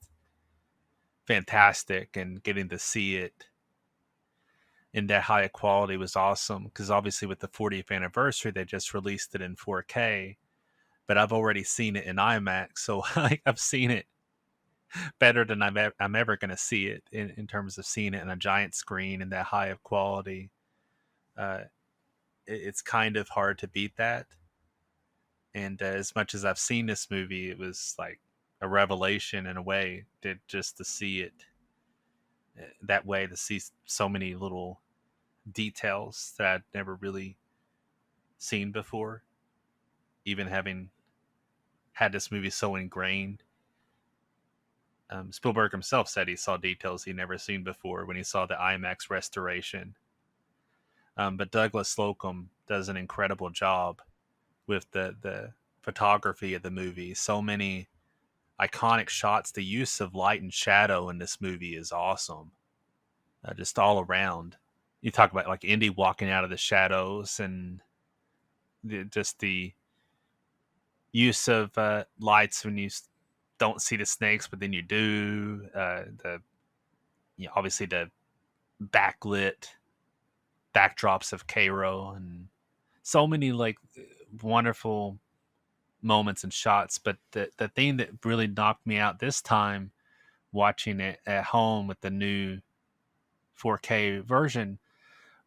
fantastic, and getting to see it in that high quality was awesome, because obviously with the 40th anniversary, they just released it in 4K, but I've already seen it in IMAX, so I've seen it better than I'm ever going to see it in terms of seeing it in a giant screen and that high of quality. It's kind of hard to beat that. And as much as I've seen this movie, it was like a revelation in a way, just to see it that way, to see so many little details that I'd never really seen before, even having had this movie so ingrained. Spielberg himself said he saw details he'd never seen before when he saw the IMAX restoration. But Douglas Slocum does an incredible job with the photography of the movie. So many iconic shots. The use of light and shadow in this movie is awesome. Just all around. You talk about like Indy walking out of the shadows, and just the use of lights when you don't see the snakes, but then you do. Obviously the backlit backdrops of Cairo, and so many like wonderful moments and shots. But the thing that really knocked me out this time, watching it at home with the new 4K version,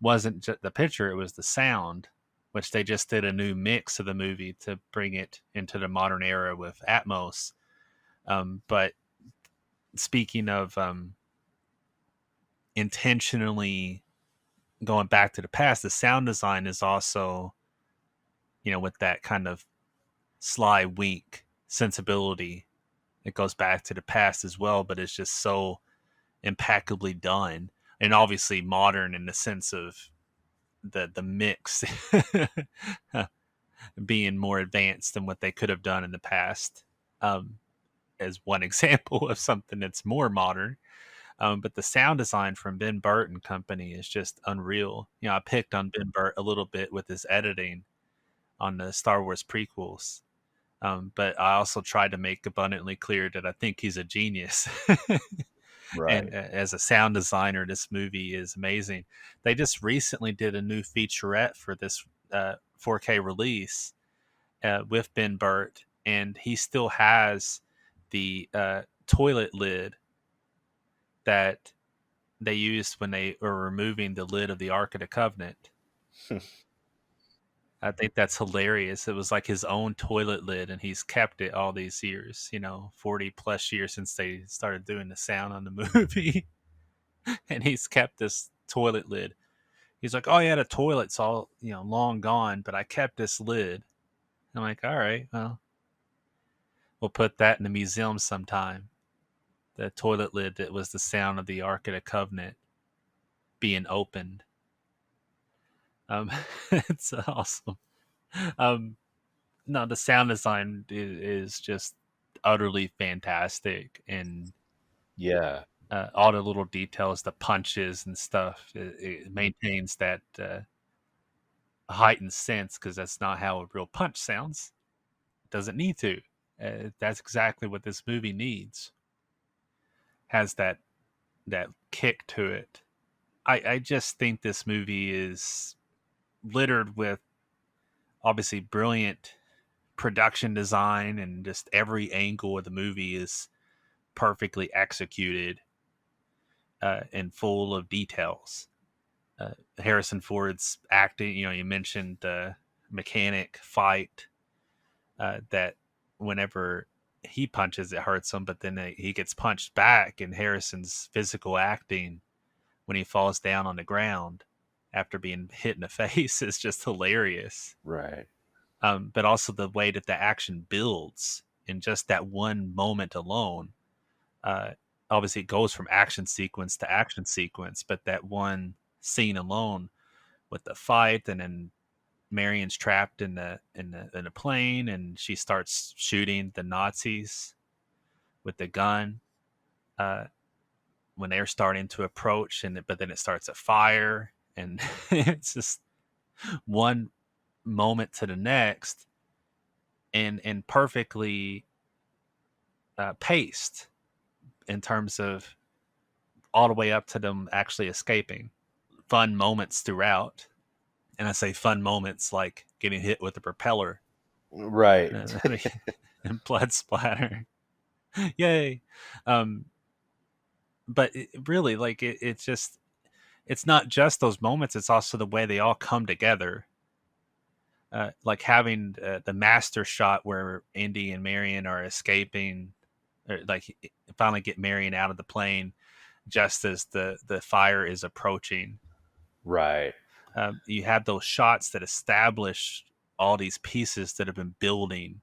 wasn't just the picture, it was the sound, which they just did a new mix of the movie to bring it into the modern era with Atmos. But speaking of intentionally going back to the past, the sound design is also, with that kind of sly wink sensibility, it goes back to the past as well, but it's just so impeccably done, and obviously modern in the sense of the mix. being more advanced than what they could have done in the past. Um, as one example of something that's more modern. But the sound design from Ben Burtt and Company is just unreal. You know, I picked on Ben Burtt a little bit with his editing on the Star Wars prequels. But I also tried to make abundantly clear that I think he's a genius. And Right. as a sound designer, this movie is amazing. They just recently did a new featurette for this 4K release with Ben Burtt, and he still has the toilet lid that they used when they were removing the lid of the Ark of the Covenant. I think that's hilarious. It was like his own toilet lid, and he's kept it all these years, 40 plus years since they started doing the sound on the movie. And he's kept this toilet lid. He's like, oh, yeah, the toilet's all, long gone, but I kept this lid. I'm like, all right, well, we'll put that in the museum sometime. The toilet lid that was the sound of the Ark of the Covenant being opened. It's awesome. No, the sound design is just utterly fantastic, and Yeah. all the little details, the punches and stuff, it maintains that heightened sense because that's not how a real punch sounds. It doesn't need to. That's exactly what this movie needs. Has that kick to it. I just think this movie is littered with obviously brilliant production design, and just every angle of the movie is perfectly executed and full of details. Harrison Ford's acting, you mentioned the mechanic fight that whenever he punches, it hurts him, but then he gets punched back, and Harrison's physical acting when he falls down on the ground after being hit in the face is just hilarious. Right. But also the way that the action builds in just that one moment alone. Obviously, it goes from action sequence to action sequence, but that one scene alone with the fight, and then Marion's trapped in a plane, and she starts shooting the Nazis with the gun when they're starting to approach, but then it starts a fire, and it's just one moment to the next, and perfectly paced in terms of all the way up to them actually escaping. Fun moments throughout, and I say fun moments like getting hit with a propeller Right. and blood splatter. Yay! But really, like it's not just those moments; it's also the way they all come together. Like having the master shot where Indy and Marion are escaping, or like finally get Marion out of the plane just as the fire is approaching. Right. You have those shots that establish all these pieces that have been building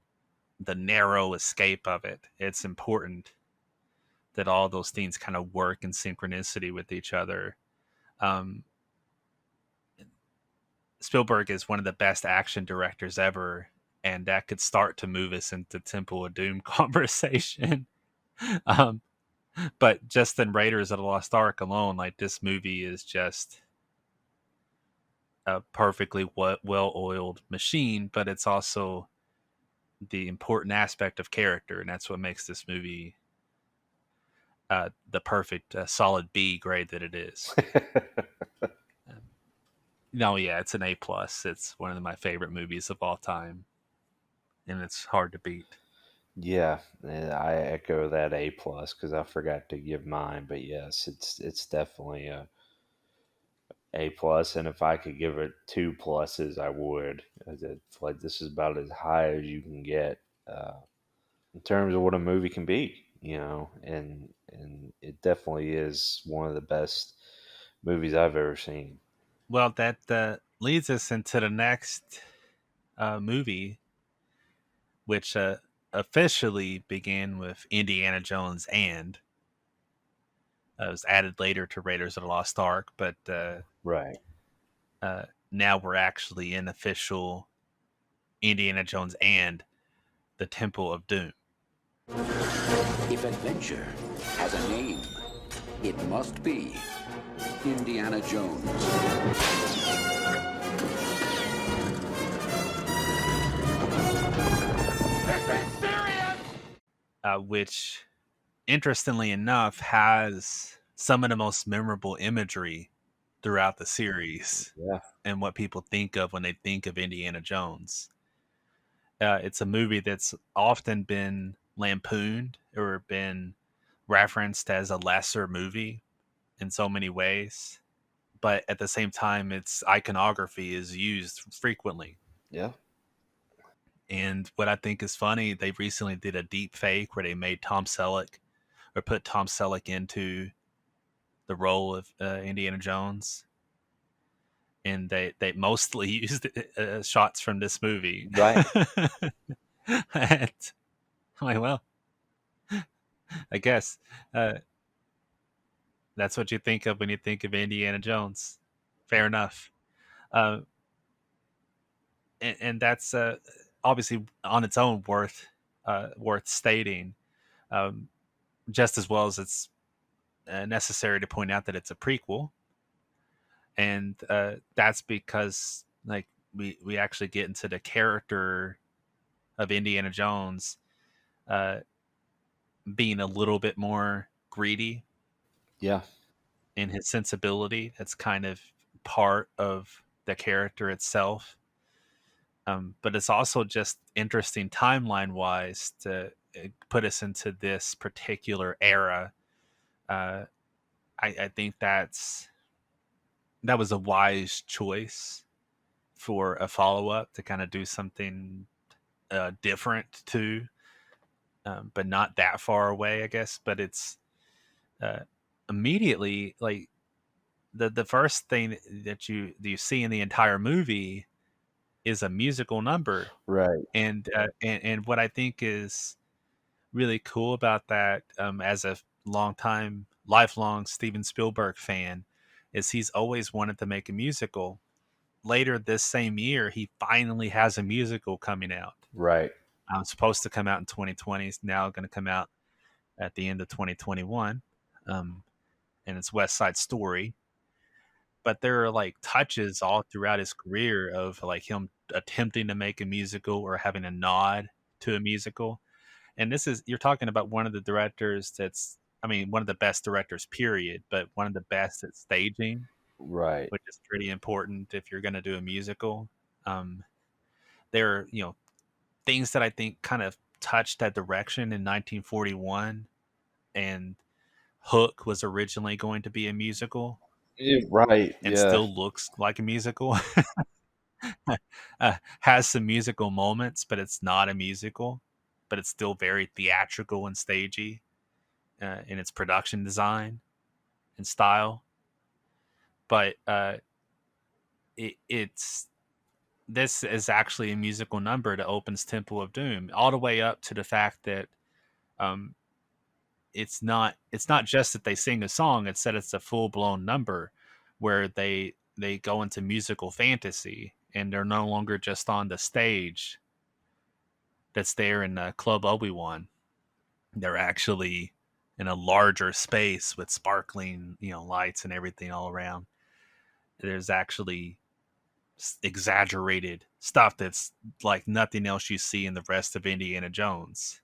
the narrow escape of it. It's important that all those things kind of work in synchronicity with each other. Um, Spielberg is one of the best action directors ever, and that could start to move us into Temple of Doom conversation. um, but just in Raiders of the Lost Ark alone, like this movie is just a perfectly well-oiled machine, but it's also the important aspect of character, and that's what makes this movie the perfect solid B grade that it is. No, yeah, it's an A plus. It's one of my favorite movies of all time, and it's hard to beat. Yeah, I echo that A plus because I forgot to give mine. But yes, it's definitely A plus, and if I could give it two pluses, I would. It's like this is about as high as you can get in terms of what a movie can be, and it definitely is one of the best movies I've ever seen. Well, that leads us into the next movie, which officially began with Indiana Jones and was added later to Raiders of the Lost Ark, but Right. now we're actually in official Indiana Jones and the Temple of Doom. If adventure has a name, it must be Indiana Jones. Which, interestingly enough, has some of the most memorable imagery throughout the series Yeah. and what people think of when they think of Indiana Jones. It's a movie that's often been lampooned or been referenced as a lesser movie in so many ways, but at the same time, its iconography is used frequently. Yeah. And what I think is funny, they recently did a deep fake where they made Tom Selleck or put Tom Selleck into the role of Indiana Jones, and they mostly used shots from this movie. Right. And I'm like, well, I guess that's what you think of when you think of Indiana Jones. Fair enough. Uh, and that's obviously on its own worth stating, um, just as well as it's necessary to point out that it's a prequel, and that's because like we actually get into the character of Indiana Jones uh, being a little bit more greedy Yeah. in his sensibility. That's kind of part of the character itself. But it's also just interesting timeline wise to put us into this particular era. I think that was a wise choice for a follow up to kind of do something different too, but not that far away, I guess. But it's immediately like the first thing that you see in the entire movie is a musical number. Right. And what I think is really cool about that, as a lifelong Steven Spielberg fan, is he's always wanted to make a musical. Later this same year, he finally has a musical coming out. Right. Supposed to come out in 2020. It's now going to come out at the end of 2021, and it's West Side Story. But there are like touches all throughout his career of like him attempting to make a musical or having a nod to a musical. And you're talking about one of the directors one of the best directors, period, but one of the best at staging, Right. which is pretty important if you're going to do a musical. There are, things that I think kind of touched that direction in 1941, and Hook was originally going to be a musical Right. and Yeah. still looks like a musical. Has some musical moments, but it's not a musical, but it's still very theatrical and stagey in its production design and style. But it's this is actually a musical number that opens Temple of Doom, all the way up to the fact that it's not just that they sing a song. It's that it's a full blown number where they go into musical fantasy, and they're no longer just on the stage that's there in Club Obi-Wan. They're actually in a larger space with sparkling, lights and everything all around. There's actually exaggerated stuff that's like nothing else you see in the rest of Indiana Jones.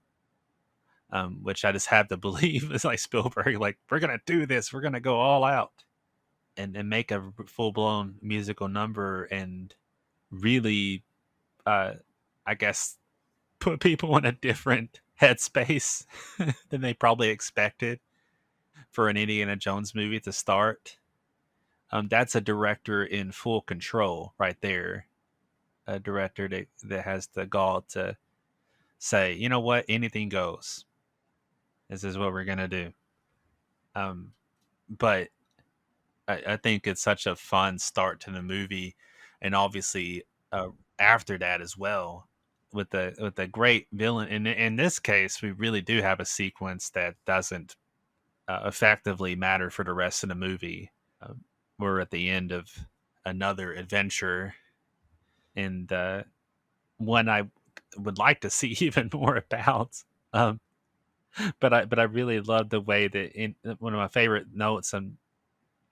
Which I just have to believe is like Spielberg, like, we're going to do this. We're going to go all out and make a full blown musical number and really, I guess, put people in a different headspace than they probably expected for an Indiana Jones movie to start. That's a director in full control right there. A director that has the gall to say, you know what, anything goes. This is what we're going to do. But I think it's such a fun start to the movie. And obviously after that as well, with the great villain. And in this case, we really do have a sequence that doesn't effectively matter for the rest of the movie. We're at the end of another adventure, and one I would like to see even more about. Um, but I really love the way that in one of my favorite notes. I'm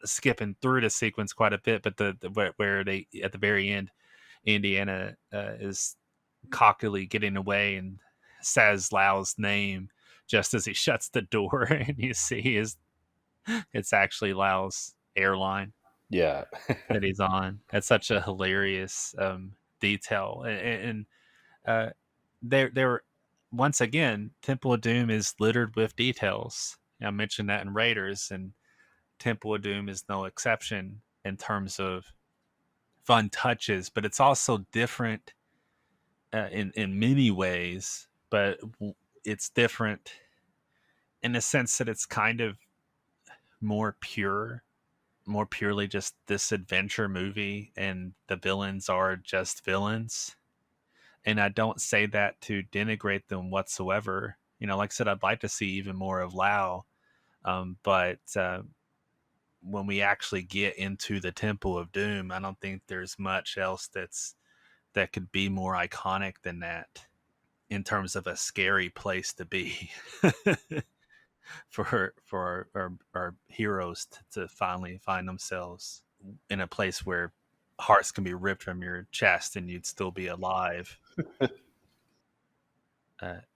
skipping through the sequence quite a bit, but where they at the very end, Indiana is cockily getting away and says Lau's name just as he shuts the door, and you see it's actually Lau's airline Yeah. that he's on. That's such a hilarious detail, and there once again, Temple of Doom is littered with details. I mentioned that in Raiders, and Temple of Doom is no exception in terms of fun touches, but it's also different in many ways. But it's different in the sense that it's kind of more pure, more purely just this adventure movie, and the villains are just villains. And I don't say that to denigrate them whatsoever. Like I said, I'd like to see even more of Lau, but when we actually get into the Temple of Doom, I don't think there's much else that could be more iconic than that in terms of a scary place to be for our heroes to finally find themselves in a place where hearts can be ripped from your chest and you'd still be alive,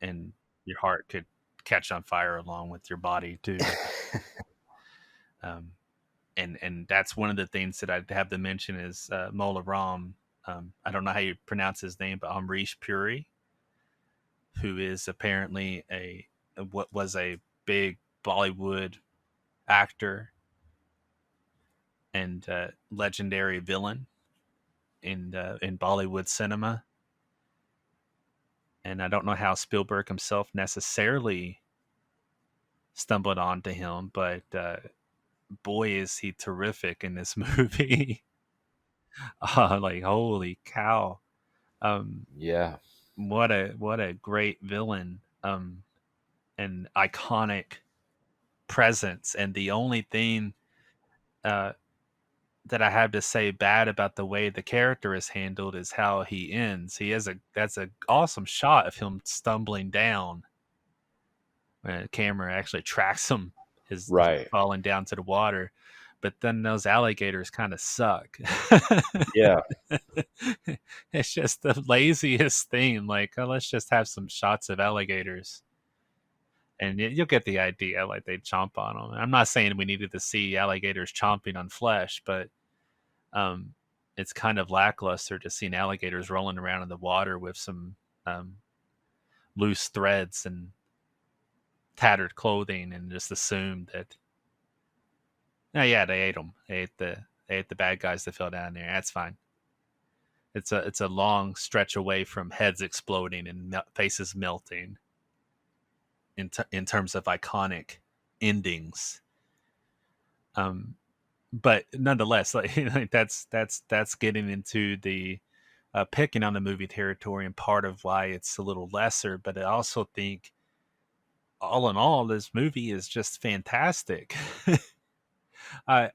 and your heart could catch on fire along with your body too. um, and that's one of the things that I'd have to mention is Mola Ram. I don't know how you pronounce his name, but Amrish Puri, who is apparently what was a big Bollywood actor and legendary villain in Bollywood cinema. And I don't know how Spielberg himself necessarily stumbled onto him, but boy, is he terrific in this movie. Like, holy cow. Yeah. What a great villain, and iconic presence. And the only thing uh, that I have to say bad about the way the character is handled is how he ends. That's a awesome shot of him stumbling down. The camera actually tracks him as he's Right. falling down to the water. But then those alligators kind of suck. Yeah. It's just the laziest thing. Like, oh, let's just have some shots of alligators, and you'll get the idea. Like, they chomp on them. I'm not saying we needed to see alligators chomping on flesh, but it's kind of lackluster to see alligators rolling around in the water with some loose threads and tattered clothing, and just assume that, oh yeah, they ate them. They ate the bad guys that fell down there. That's fine. It's a long stretch away from heads exploding and faces melting in terms of iconic endings. But nonetheless, like that's getting into the picking on the movie territory, and part of why it's a little lesser. But I also think, all in all, this movie is just fantastic. I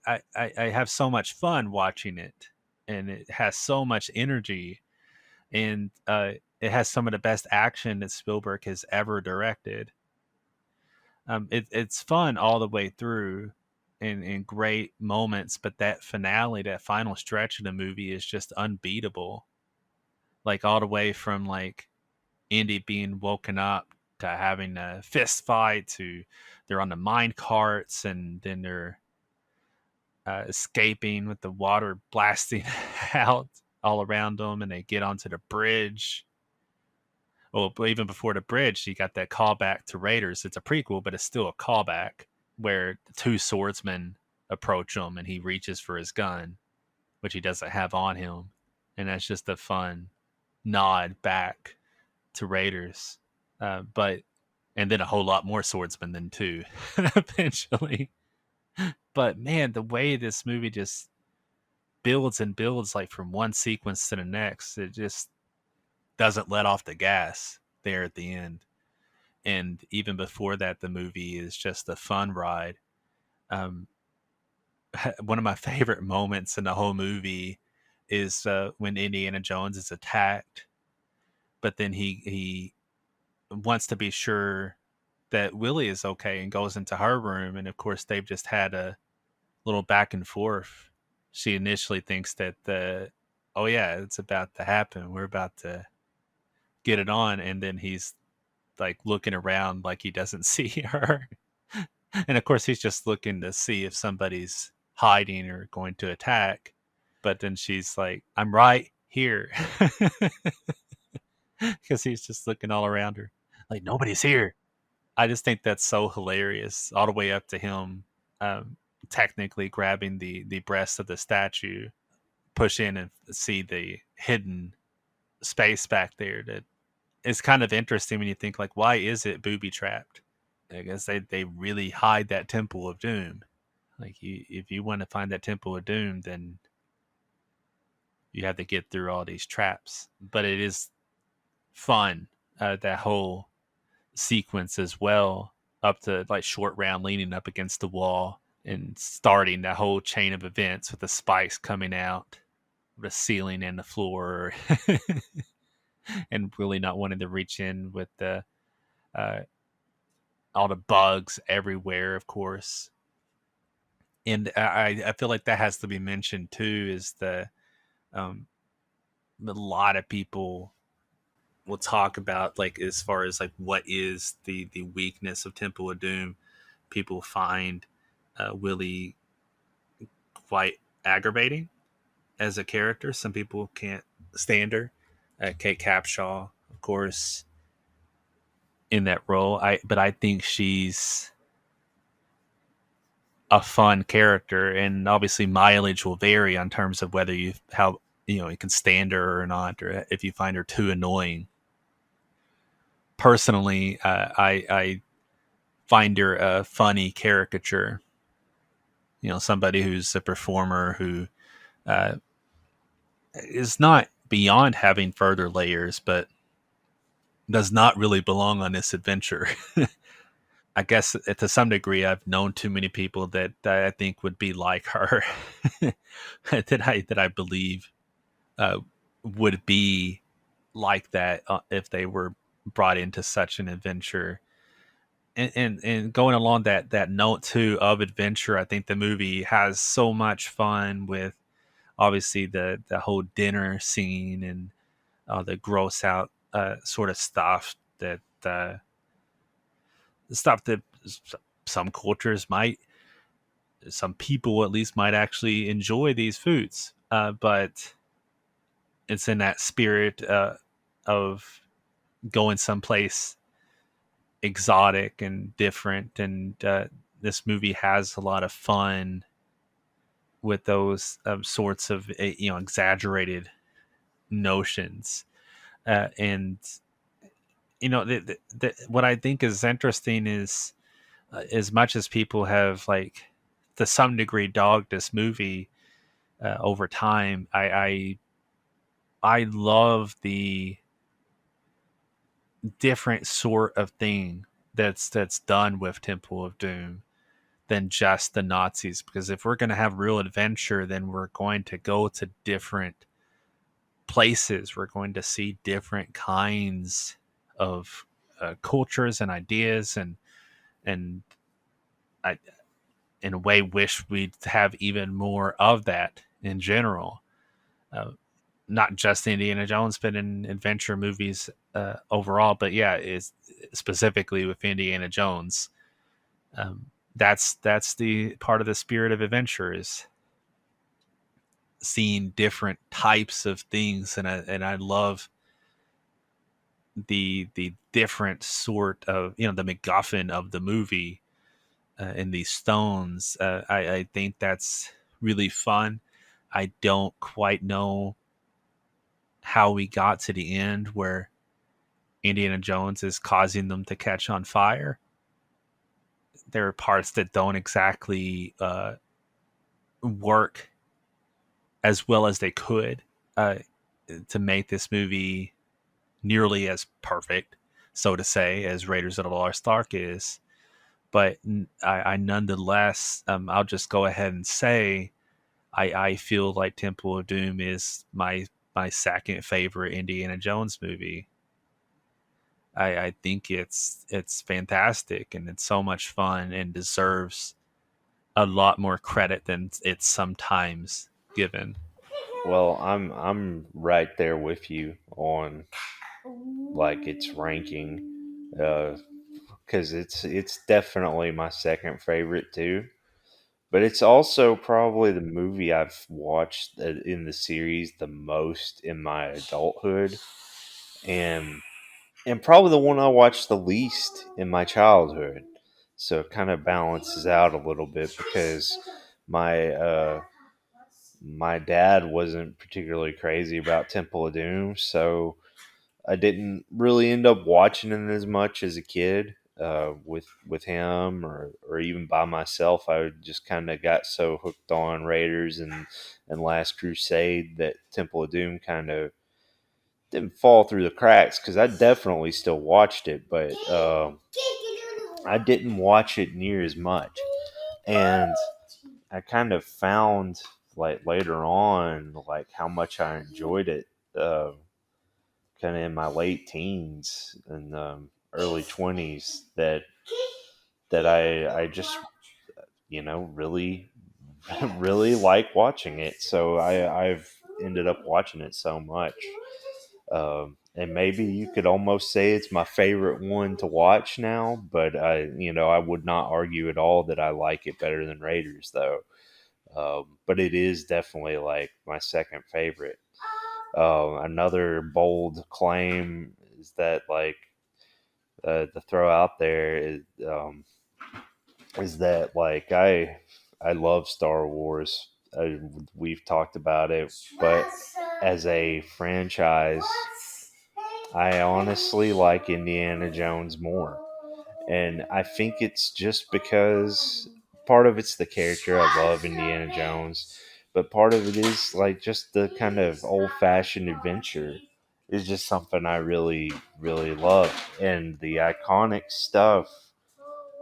have so much fun watching it, and it has so much energy, and it has some of the best action that Spielberg has ever directed. It's fun all the way through, and great moments, but that finale, that final stretch of the movie, is just unbeatable. Like, all the way from like Indy being woken up to having a fist fight, to they're on the mine carts, and then they're escaping with the water blasting out all around them, and they get onto the bridge. Well, even before the bridge, you got that callback to Raiders. It's a prequel, but it's still a callback, where the two swordsmen approach him and he reaches for his gun, which he doesn't have on him. And that's just a fun nod back to Raiders. And then a whole lot more swordsmen than two eventually. But man, the way this movie just builds and builds, like from one sequence to the next, it just doesn't let off the gas there at the end. And even before that, the movie is just a fun ride. One of my favorite moments in the whole movie is when Indiana Jones is attacked, but then he wants to be sure that Willie is okay and goes into her room. And of course, they've just had a little back and forth. She initially thinks that oh yeah, it's about to happen. We're about to get it on. And then he's like looking around like he doesn't see her. And of course, he's just looking to see if somebody's hiding or going to attack. But then she's like, I'm right here. Because he's just looking all around her. Like, nobody's here. I just think that's so hilarious, all the way up to him technically grabbing the breast of the statue, push in and see the hidden space back there. That is kind of interesting when you think, like, why is it booby trapped? I guess they really hide that Temple of Doom. Like, if you want to find that Temple of Doom, then you have to get through all these traps. But it is fun, that whole sequence as well, up to like Short Round leaning up against the wall and starting that whole chain of events with the spikes coming out, the ceiling and the floor, and really not wanting to reach in with the all the bugs everywhere, of course. And I feel like that has to be mentioned too, is a lot of people will talk about, like, as far as like what is the weakness of Temple of Doom. People find Willie quite aggravating as a character. Some people can't stand her. Kate Capshaw, of course, in that role. But I think she's a fun character, and obviously mileage will vary on terms of whether you can stand her or not, or if you find her too annoying. Personally, I find her a funny caricature. Somebody who's a performer who is not beyond having further layers, but does not really belong on this adventure. I guess to some degree, I've known too many people that I think would be like her, that I believe would be like that if they were brought into such an adventure. And going along that note too of adventure, I think the movie has so much fun with obviously the whole dinner scene and the gross out sort of stuff that some cultures might, some people at least might actually enjoy these foods, but it's in that spirit of going someplace exotic and different, and this movie has a lot of fun with those sorts of exaggerated notions, and what I think is interesting is, as much as people have, like, to some degree dogged this movie over time, I love the different sort of thing that's done with Temple of Doom than just the Nazis. Because if we're going to have real adventure, then we're going to go to different places. We're going to see different kinds of cultures and ideas, and I, in a way, wish we'd have even more of that in general. Not just Indiana Jones, but in adventure movies overall. But yeah, it's specifically with Indiana Jones. That's the part of the spirit of adventure, is seeing different types of things, and I love the different sort of, the MacGuffin of the movie, and these stones. I think that's really fun. I don't quite know how we got to the end where Indiana Jones is causing them to catch on fire. There are parts that don't exactly work as well as they could to make this movie nearly as perfect, so to say, as Raiders of the Lost Ark is. But I nonetheless, I'll just go ahead and say, I feel like Temple of Doom is my second favorite Indiana Jones movie. I think it's fantastic and it's so much fun and deserves a lot more credit than it's sometimes given. Well, I'm right there with you on like its ranking, because it's definitely my second favorite too. But it's also probably the movie I've watched in the series the most in my adulthood, and probably the one I watched the least in my childhood. So it kind of balances out a little bit because my my dad wasn't particularly crazy about Temple of Doom, so I didn't really end up watching it as much as a kid with him or even by myself. I just kind of got so hooked on Raiders and Last Crusade that Temple of Doom kind of didn't fall through the cracks because I definitely still watched it, but I didn't watch it near as much. And I kind of found like later on like how much I enjoyed it. Kind of in my late teens and early 20s that I just really really like watching it, so I've ended up watching it so much, and maybe you could almost say it's my favorite one to watch now, but I would not argue at all that I like it better than Raiders though. But it is definitely like my second favorite. Another bold claim is that like to throw out there is that like I love Star Wars. We've talked about it, but as a franchise, I honestly like Indiana Jones more. And I think it's just because part of it's the character. I love Indiana Jones, but part of it is like just the kind of old fashioned adventure is just something I really, really love. And the iconic stuff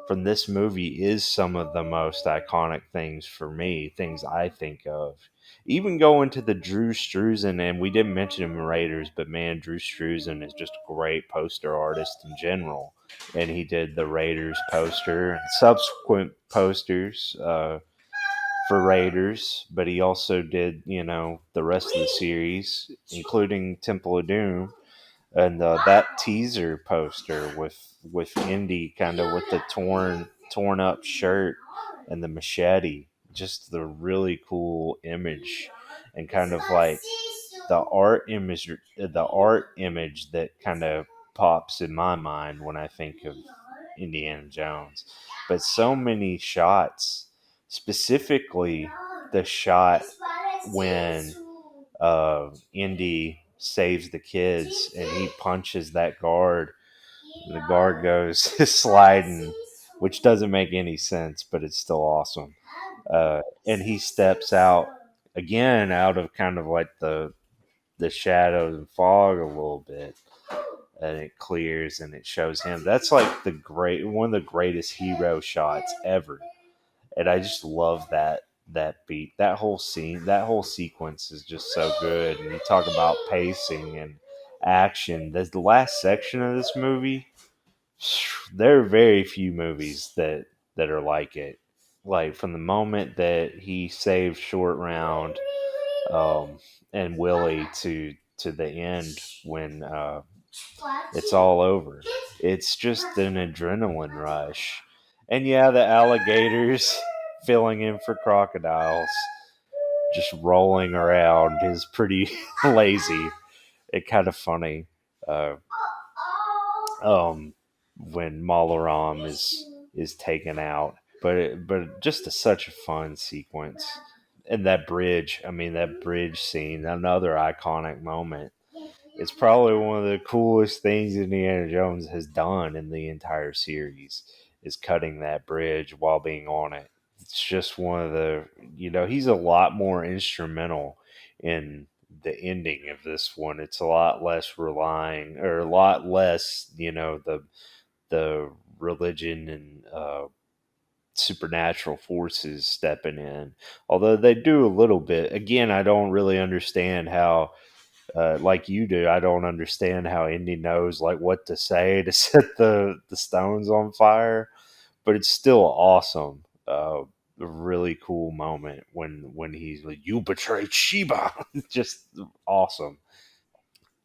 from this movie is some of the most iconic things for me, things I think of. Even going to the Drew Struzan, and we didn't mention him in Raiders, but man, Drew Struzan is just a great poster artist in general. And he did the Raiders poster and subsequent posters for Raiders, but he also did, the rest of the series, including Temple of Doom and that teaser poster with Indy kind of with the torn up shirt and the machete, just the really cool image and kind of like the art image that kind of pops in my mind when I think of Indiana Jones. But so many shots, specifically the shot when Indy saves the kids and he punches that guard and the guard goes sliding, which doesn't make any sense, but it's still awesome. And he steps out again out of kind of like the shadows and fog a little bit, and it clears and it shows him. That's like one of the greatest hero shots ever, and I just love that beat, that whole scene, that whole sequence is just so good. And you talk about pacing and action. The last section of this movie, there are very few movies that are like it. Like from the moment that he saved Short Round, and Willie to the end when it's all over. It's just an adrenaline rush. And yeah, the alligators filling in for crocodiles just rolling around is pretty lazy. It kind of funny. Uh, when Malaram is taken out, but just such a fun sequence. And that bridge, I mean, that bridge scene, another iconic moment. It's probably one of the coolest things Indiana Jones has done in the entire series is cutting that bridge while being on it. It's just one of he's a lot more instrumental in the ending of this one. It's a lot less relying, or a lot less, the religion and supernatural forces stepping in. Although they do a little bit. Again, I don't really understand how like you do. I don't understand how Indy knows like what to say to set the stones on fire, but it's still awesome. A really cool moment when he's like, "You betrayed Sheba," just awesome.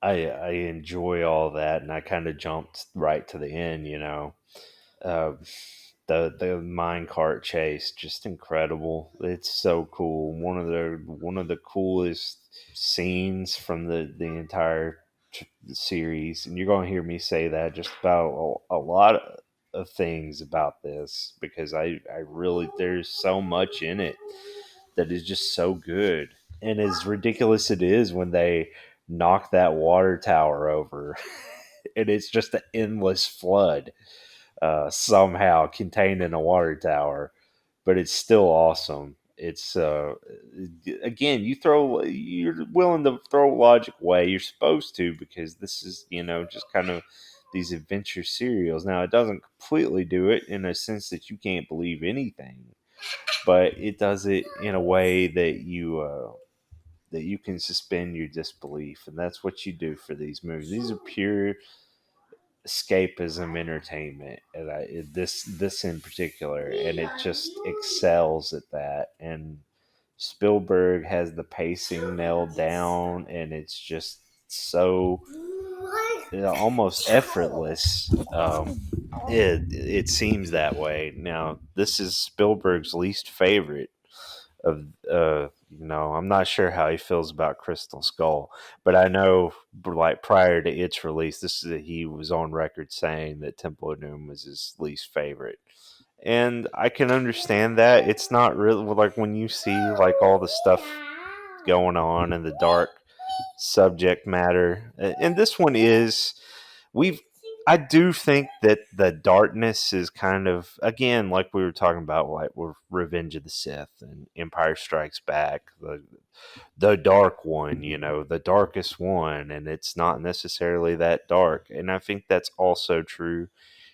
I enjoy all that, and I kind of jumped right to the end. Uh, the mine cart chase, just incredible. It's so cool. One of the coolest scenes from the entire series, and you're going to hear me say that just about a lot of things about this because I really there's so much in it that is just so good. And as ridiculous it is when they knock that water tower over, and it's just an endless flood somehow contained in a water tower, but it's still awesome. It's again, you're willing to throw logic away. You're supposed to because this is just kind of these adventure serials. Now it doesn't completely do it in a sense that you can't believe anything, but it does it in a way that you can suspend your disbelief, and that's what you do for these movies. These are pure escapism entertainment, and this in particular, and it just excels at that. And Spielberg has the pacing nailed down, and it's just so almost effortless. It seems that way. Now, this is Spielberg's least favorite of I'm not sure how he feels about Crystal Skull, but I know like prior to its release, he was on record saying that Temple of Doom was his least favorite. And I can understand that. It's not really like when you see like all the stuff going on in the dark subject matter. And this one is we've I do think that the darkness is kind of again like we were talking about like with Revenge of the Sith and Empire Strikes Back, the dark one, the darkest one, and it's not necessarily that dark. And I think that's also true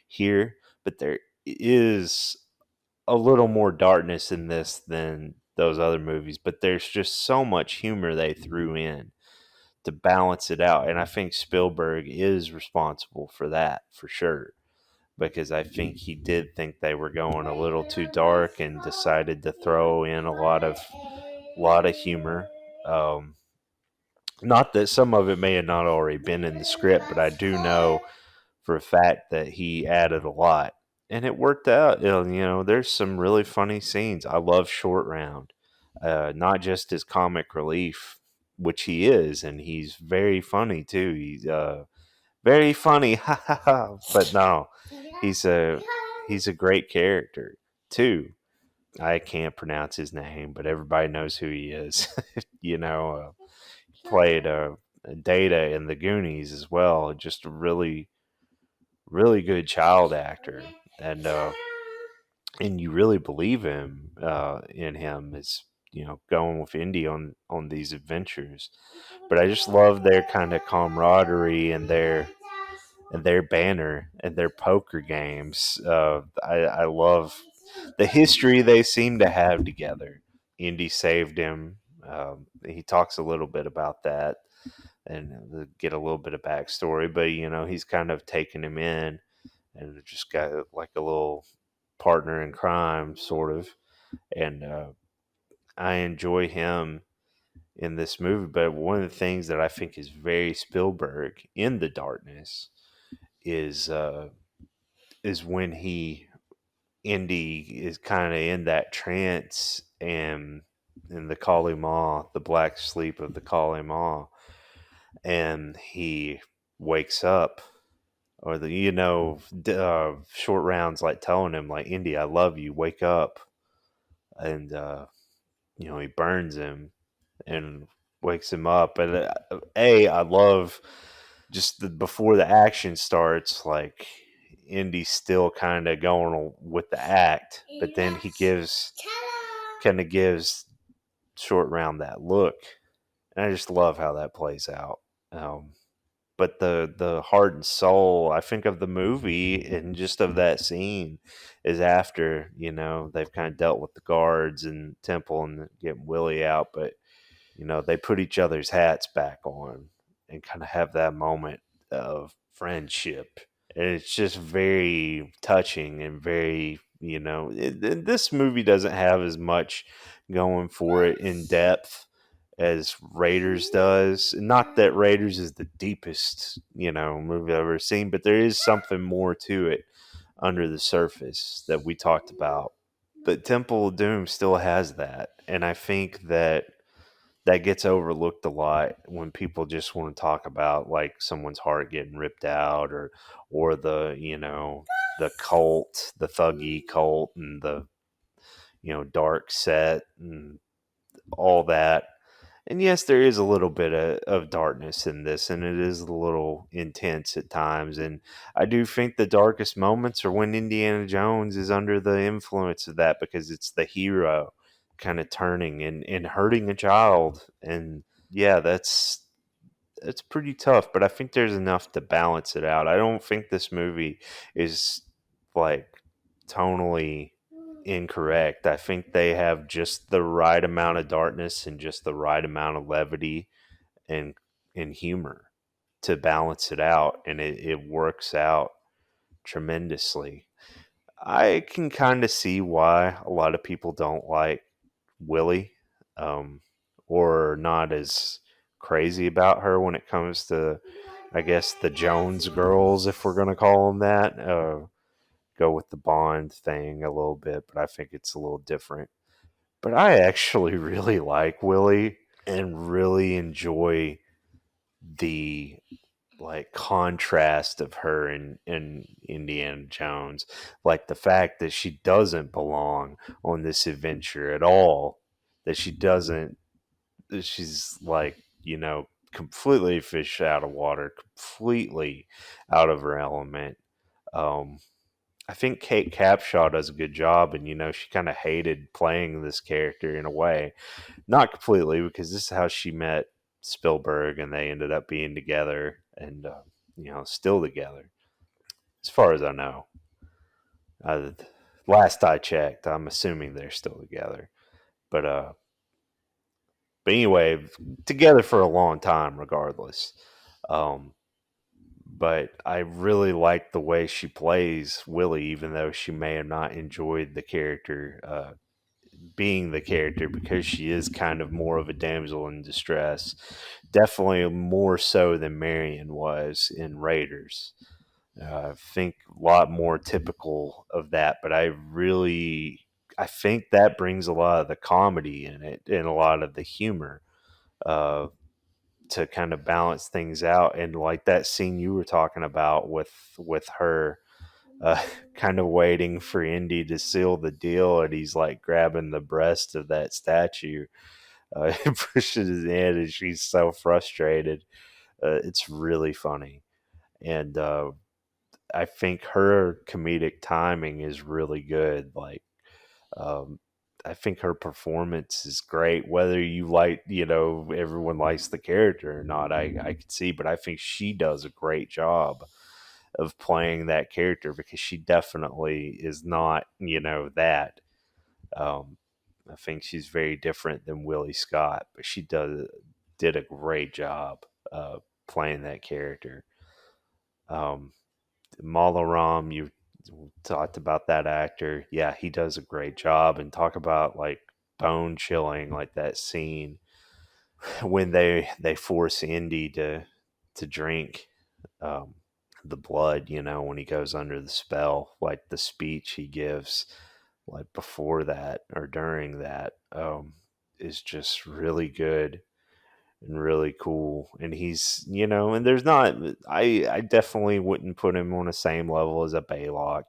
here, but there is a little more darkness in this than those other movies, but there's just so much humor they threw in to balance it out. And I think Spielberg is responsible for that for sure. Because I think he did think they were going a little too dark and decided to throw in a lot of humor. Not that some of it may have not already been in the script, but I do know for a fact that he added a lot, and it worked out. There's some really funny scenes. I love Short Round, not just his comic relief, which he is, and he's very funny too. He's very funny, ha ha ha. But no, he's a he's a great character too. I can't pronounce his name, but everybody knows who he is. Played Data in the Goonies as well. Just a really really good child actor, and you really believe him in him as going with Indy on these adventures. But I just love their kind of camaraderie and their banner and their poker games. I love the history they seem to have together. Indy saved him. He talks a little bit about that and get a little bit of backstory, but he's kind of taken him in and just got like a little partner in crime, sort of. And I enjoy him in this movie. But one of the things that I think is very Spielberg in the darkness is when Indy is kind of in that trance and in the Kali Ma, the black sleep of the Kali Ma, and he wakes up or Short Round's like telling him like, Indy, I love you, wake up. And he burns him and wakes him up. And I love just before the action starts, like Indy's still kind of going with the act, but then he kind of gives Short Round that look, and I just love how that plays out. But the heart and soul, I think, of the movie and just of that scene is after they've kind of dealt with the guards and Temple and getting Willie out, but they put each other's hats back on and kind of have that moment of friendship. And it's just very touching and very, this movie doesn't have as much going for it in depth as Raiders does. Not that Raiders is the deepest, movie I've ever seen, but there is something more to it under the surface that we talked about. But Temple of Doom still has that. And I think that gets overlooked a lot when people just want to talk about like someone's heart getting ripped out, or the, the cult, the thuggy cult, and the, dark set and all that. And yes, there is a little bit of darkness in this, and it is a little intense at times. And I do think the darkest moments are when Indiana Jones is under the influence of that, because it's the hero kind of turning and hurting a child. And yeah, that's pretty tough, but I think there's enough to balance it out. I don't think this movie is like tonally incorrect. I think they have just the right amount of darkness and just the right amount of levity and humor to balance it out, and it works out tremendously. I can kind of see why a lot of people don't like Willie, um, or not as crazy about her when it comes to, I guess, the Jones girls, if we're going to call them that. Go with the Bond thing a little bit, but I think it's a little different. But I actually really like Willie and really enjoy the like contrast of her in Indiana Jones, like the fact that she doesn't belong on this adventure at all, that she doesn't, that she's like, completely fish out of water, completely out of her element. Um, I think Kate Capshaw does a good job, and she kind of hated playing this character in a way, not completely, because this is how she met Spielberg, and they ended up being together, and still together, as far as I know. Uh, Last I checked, I'm assuming they're still together, but anyway, together for a long time, regardless. Um, but I really like the way she plays Willie, even though she may have not enjoyed the character, being the character, because she is kind of more of a damsel in distress. Definitely more so than Marion was in Raiders. I think a lot more typical of that, but I think that brings a lot of the comedy in it and a lot of the humor, uh, to kind of balance things out. And like that scene you were talking about with her, uh, kind of waiting for Indy to seal the deal, and he's like grabbing the breast of that statue, and pushes his in, and she's so frustrated. It's really funny, and I think her comedic timing is really good. Like, um, I think her performance is great. Whether you like, everyone likes the character or not, I can see, but I think she does a great job of playing that character, because she definitely is not, that. Um, I think she's very different than Willie Scott, but she did a great job playing that character. Um, Malaram, you talked about that actor. Yeah, he does a great job. And talk about like bone chilling, like that scene when they force Indy to drink, um, the blood. When he goes under the spell, like the speech he gives, like before that or during that, is just really good and really cool. And he's, and there's not, I definitely wouldn't put him on the same level as a Baylock,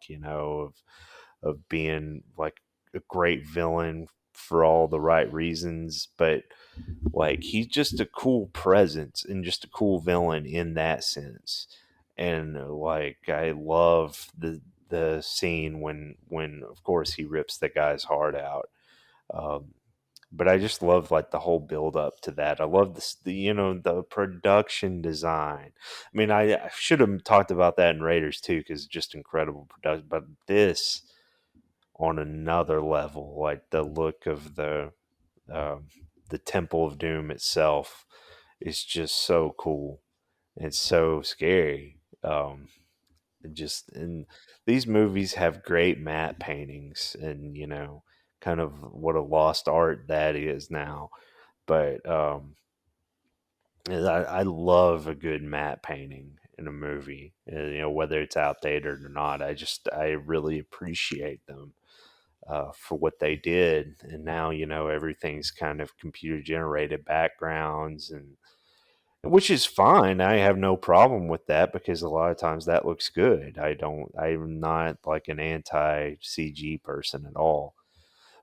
of being like a great villain for all the right reasons, but like he's just a cool presence and just a cool villain in that sense. And like I love the scene when of course he rips the guy's heart out. Um, but I just love like the whole build up to that. I love the production design. I mean, I should have talked about that in Raiders too, because just incredible production. But this on another level, like the look of um, the Temple of Doom itself is just so cool. It's so scary. And these movies have great matte paintings, and kind of what a lost art that is now. But and I love a good matte painting in a movie, and, whether it's outdated or not. I really appreciate them for what they did. And now, everything's kind of computer generated backgrounds, and which is fine. I have no problem with that because a lot of times that looks good. I'm not like an anti CG person at all.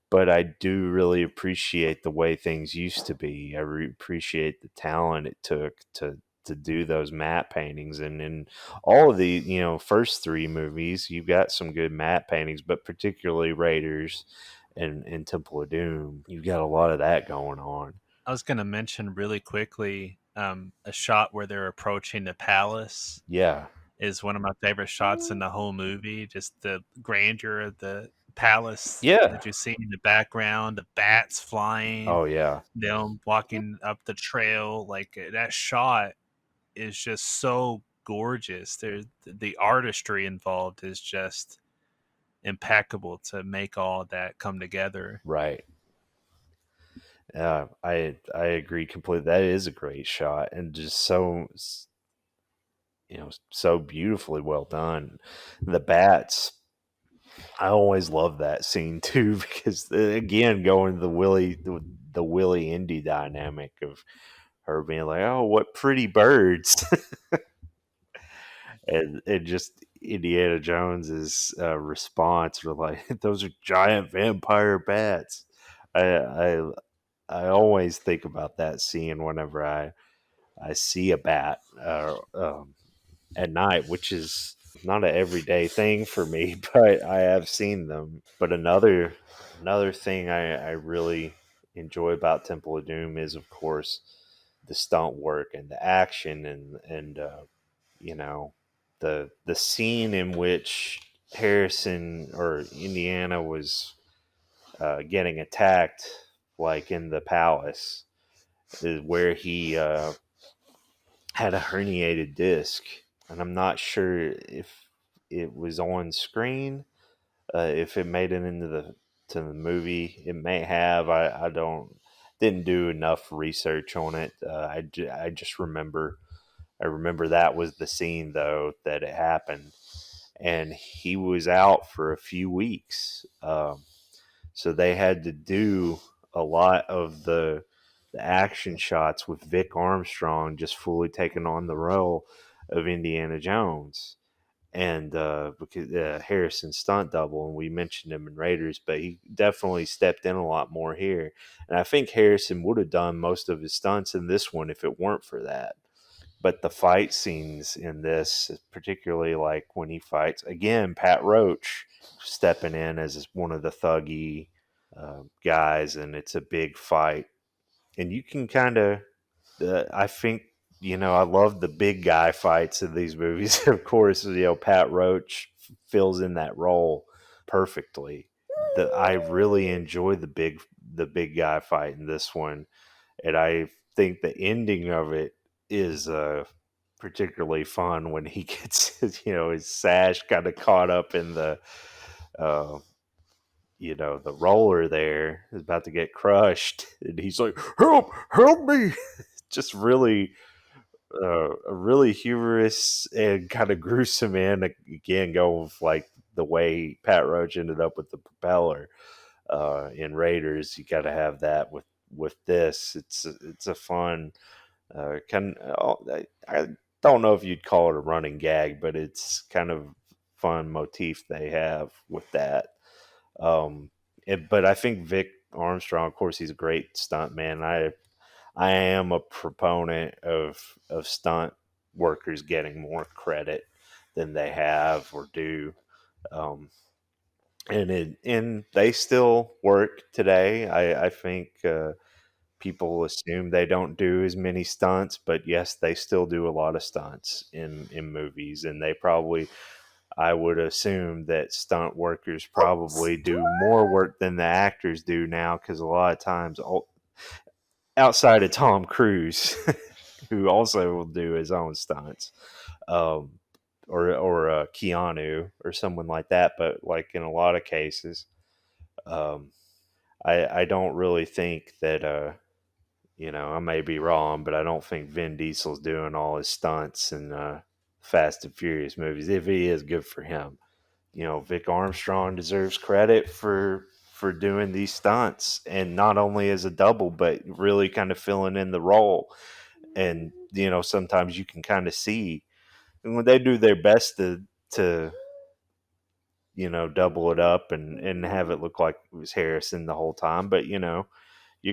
But I do really appreciate the way things used to be. Appreciate the talent it took to do those matte paintings. And in all of the first three movies, you've got some good matte paintings, but particularly Raiders and Temple of Doom, you've got a lot of that going on. I was going to mention really quickly a shot where they're approaching the palace Yeah, is one of my favorite shots in the whole movie. Just the grandeur of the palace yeah, that you see in the background, the bats flying, oh yeah, them walking up the trail. Like that shot is just so gorgeous. The artistry involved is just impeccable to make all that come together. right. I agree completely. That is a great shot, and just so beautifully well done. The bats, I always love that scene too because again, going to the Willie Indy dynamic of her being like, "Oh, what pretty birds," and just Indiana Jones's response were like, "Those are giant vampire bats." I I I always think about that scene whenever I see a bat at night, which is not an everyday thing for me, but I have seen them. But another thing I really enjoy about Temple of Doom is, of course, the stunt work and the action, and you know the scene in which Harrison or Indiana was getting attacked, like in the palace, is where he had a herniated disc, and I'm not sure if it was on screen, if it made it into the movie. It may have. I don't didn't do enough research on it. I just remember. I remember that was the scene though that it happened, and he was out for a few weeks. So they had to do a lot of the action shots with Vic Armstrong just fully taking on the role of Indiana Jones. And because Harrison's stunt double, and we mentioned him in Raiders, but he definitely stepped in a lot more here. And I think Harrison would have done most of his stunts in this one if it weren't for that. But the fight scenes in this, particularly like when he fights again, Pat Roach stepping in as one of the thuggy guys, and it's a big fight. And you can kind of, I think, I love the big guy fights in these movies. Of course, Pat Roach fills in that role perfectly. I really enjoy the big guy fight in this one, and I think the ending of it is particularly fun when he gets his sash kind of caught up in uh, the roller there is about to get crushed, and he's like, help me!" Just really, a really humorous and kind of gruesome end. Again, going with like the way Pat Roach ended up with the propeller in Raiders. You got to have that with this. It's a fun I don't know if you'd call it a running gag, but it's kind of fun motif they have with that. But I think Vic Armstrong, of course, he's a great stunt man. I am a proponent of stunt workers getting more credit than they have or do. Um, and they still work today. I think people assume they don't do as many stunts, but yes, they still do a lot of stunts in movies, and they probably, I would assume that stunt workers probably do more work than the actors do now, because a lot of times, outside of Tom Cruise, who also will do his own stunts, um, or Keanu or someone like that. But like in a lot of cases, um, I don't really think that I may be wrong, but I don't think Vin Diesel's doing all his stunts in Fast and Furious movies. If he is, good for him. Vic Armstrong deserves credit for doing these stunts, and not only as a double, but really kind of filling in the role. And sometimes you can kind of see, and when they do their best to double it up and have it look like it was Harrison the whole time, but you're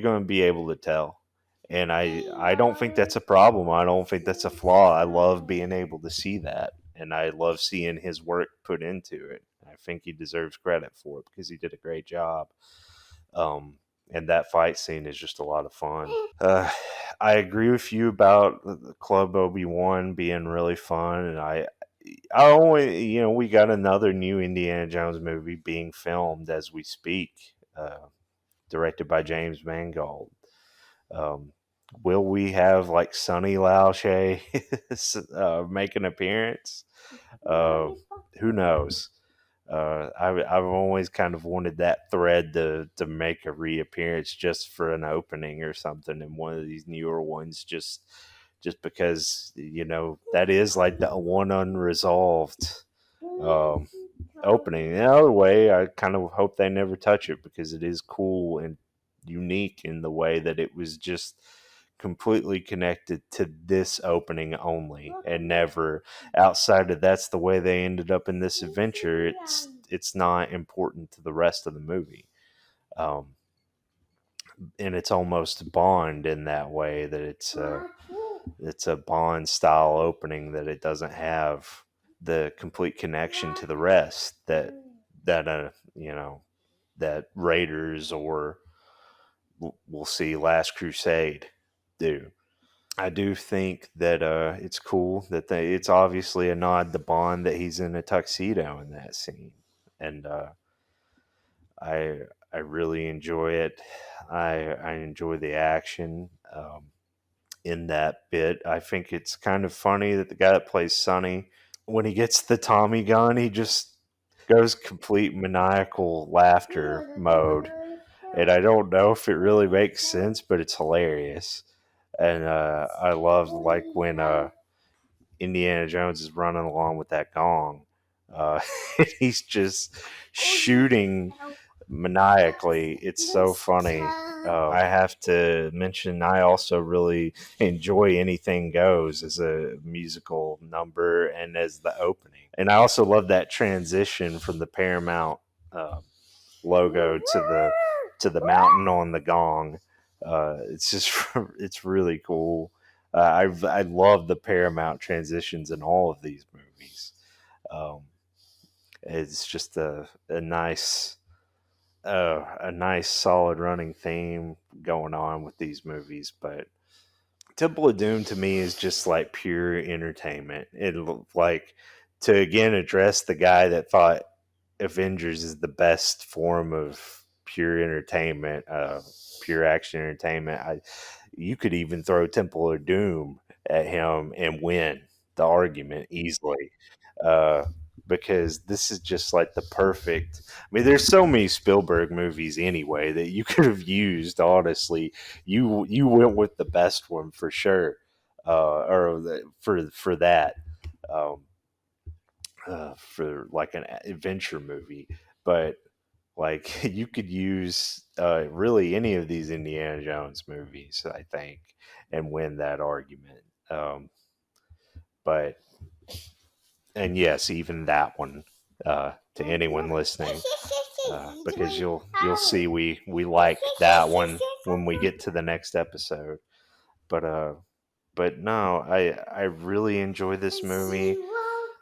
going to be able to tell. And I don't think that's a problem. I don't think that's a flaw. I love being able to see that. And I love seeing his work put into it. I think he deserves credit for it because he did a great job. And that fight scene is just a lot of fun. Uh, I agree with you about the Club Obi-Wan being really fun. And I only, we got another new Indiana Jones movie being filmed as we speak, directed by James Mangold. Um, will we have like Sonny Lauche make an appearance? Who knows? I've always kind of wanted that thread to make a reappearance just for an opening or something in one of these newer ones, just because that is like the one unresolved um, opening. The other way, I kind of hope they never touch it because it is cool and unique in the way that it was just completely connected to this opening only and never outside of that's the way they ended up in this adventure. It's not important to the rest of the movie. Um, and it's almost Bond in that way that it's a Bond style opening that it doesn't have the complete connection to the rest that Raiders or we'll see Last Crusade do. I do think that it's cool that it's obviously a nod to Bond that he's in a tuxedo in that scene, and I I really enjoy it. I enjoy the action in that bit. I think it's kind of funny that the guy that plays Sonny, when he gets the Tommy gun, he just goes complete maniacal laughter mode. And I don't know if it really makes sense, but it's hilarious. And I love like when Indiana Jones is running along with that gong. Uh, he's just shooting maniacally. It's so funny. I have to mention, I also really enjoy Anything Goes as a musical number and as the opening. And I also love that transition from the Paramount logo to the mountain on the gong. It's just it's really cool. I love the Paramount transitions in all of these movies. Um, it's just a nice solid running theme going on with these movies. But Temple of Doom to me is just like pure entertainment. It like to again address the guy that thought Avengers is the best form of pure entertainment, pure action entertainment. You could even throw Temple of Doom at him and win the argument easily. Uh, because this is just like the perfect. I mean, there's so many Spielberg movies anyway that you could have used. Honestly, you went with the best one for sure, for that. Um, for like an adventure movie, but like you could use really any of these Indiana Jones movies, I think, and win that argument. But and yes, even that one to anyone listening, because you'll see we like that one when we get to the next episode. But but no, I really enjoy this movie.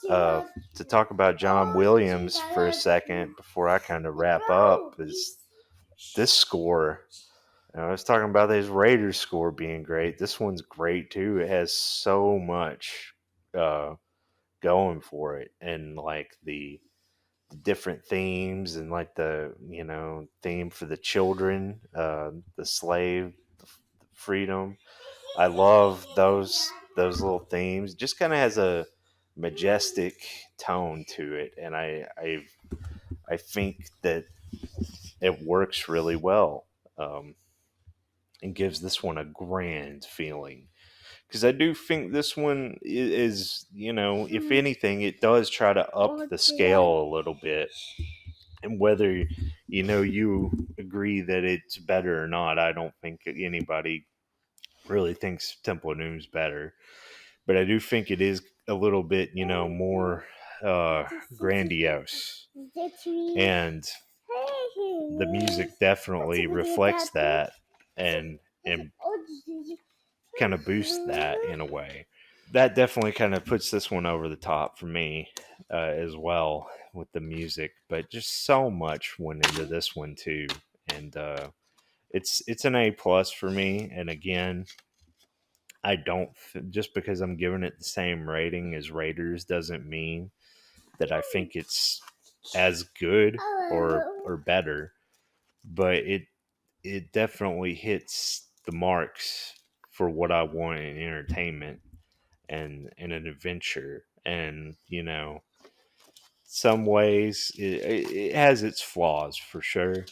To talk about John Williams for a second before I kind of wrap up is this score. I was talking about his Raiders score being great. This one's great too. It has so much uh, going for it, and like the different themes, and like the theme for the children, the slave, the freedom. I love those little themes. Just kind of has a majestic tone to it, and I think that it works really well, um, and gives this one a grand feeling. Because I do think this one is, if anything, it does try to up the scale a little bit. And whether you agree that it's better or not, I don't think anybody really thinks Temple of Doom's better. But I do think it is a little bit, more grandiose, and the music definitely reflects that, and kind of boosts that in a way. That definitely kind of puts this one over the top for me, as well, with the music. But just so much went into this one too, and it's an A+ for me. And again, I don't just because I'm giving it the same rating as Raiders doesn't mean that I think it's as good or better. But it definitely hits the marks for what I want in entertainment and an adventure. And some ways it has its flaws for sure,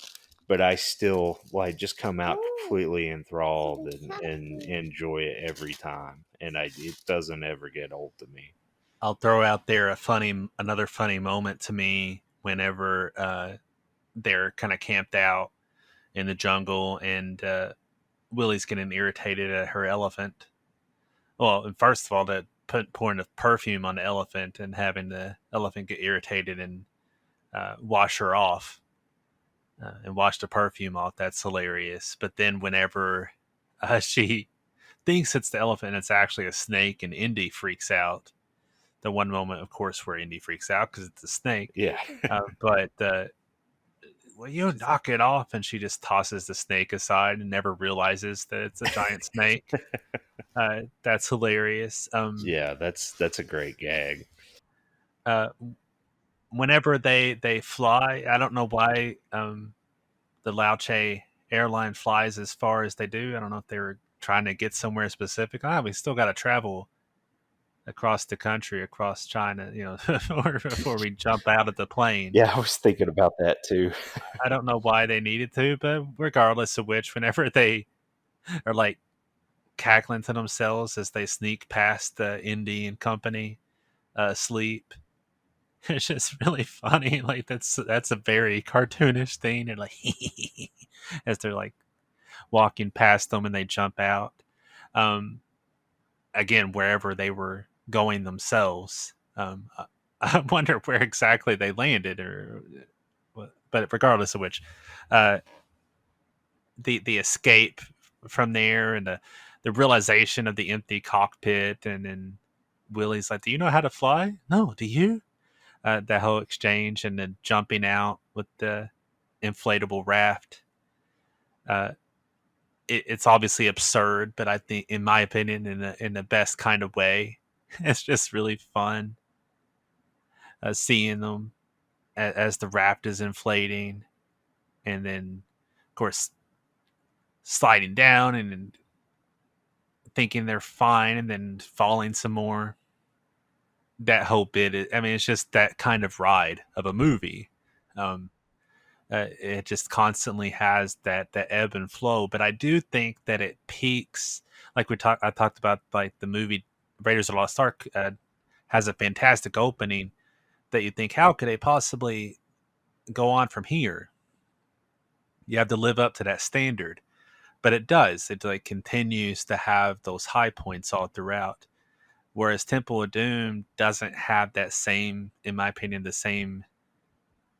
but I still like just come out completely enthralled and enjoy it every time, and it doesn't ever get old to me. I'll throw out there another funny moment to me whenever they're kind of camped out in the jungle, and Willie's getting irritated at her elephant. Well, first of all, that pouring the perfume on the elephant and having the elephant get irritated and wash her off, and wash the perfume off. That's hilarious. But then whenever she thinks it's the elephant, it's actually a snake, and Indy freaks out. The one moment, of course, where Indy freaks out because it's a snake. Yeah. But will you knock it off? And she just tosses the snake aside and never realizes that it's a giant snake. That's hilarious. Yeah, that's a great gag. Whenever they fly, I don't know why the Lauche airline flies as far as they do. I don't know if they were trying to get somewhere specific. We still got to travel across the country, across China, before we jump out of the plane. Yeah, I was thinking about that too. I don't know why they needed to, but regardless of which, whenever they are like cackling to themselves as they sneak past the Indian company sleep, it's just really funny. Like that's a very cartoonish thing. And like as they're like walking past them and they jump out. Again, wherever they were going themselves. I wonder where exactly they landed, but regardless of which, the escape from there and the realization of the empty cockpit, and then Willie's like, "Do you know how to fly? No, do you?" That whole exchange, and then jumping out with the inflatable raft. It's obviously absurd, but I think, in my opinion, in the best kind of way. It's just really fun seeing them as the raft is inflating, and then, of course, sliding down and then thinking they're fine, and then falling some more. That whole bit, it's just that kind of ride of a movie. It just constantly has that ebb and flow, but I do think that it peaks. Like I talked about, like the movie Raiders of the Lost Ark has a fantastic opening that you think, how could they possibly go on from here? You have to live up to that standard, but it does. It like continues to have those high points all throughout. Whereas Temple of Doom doesn't have that same, in my opinion, the same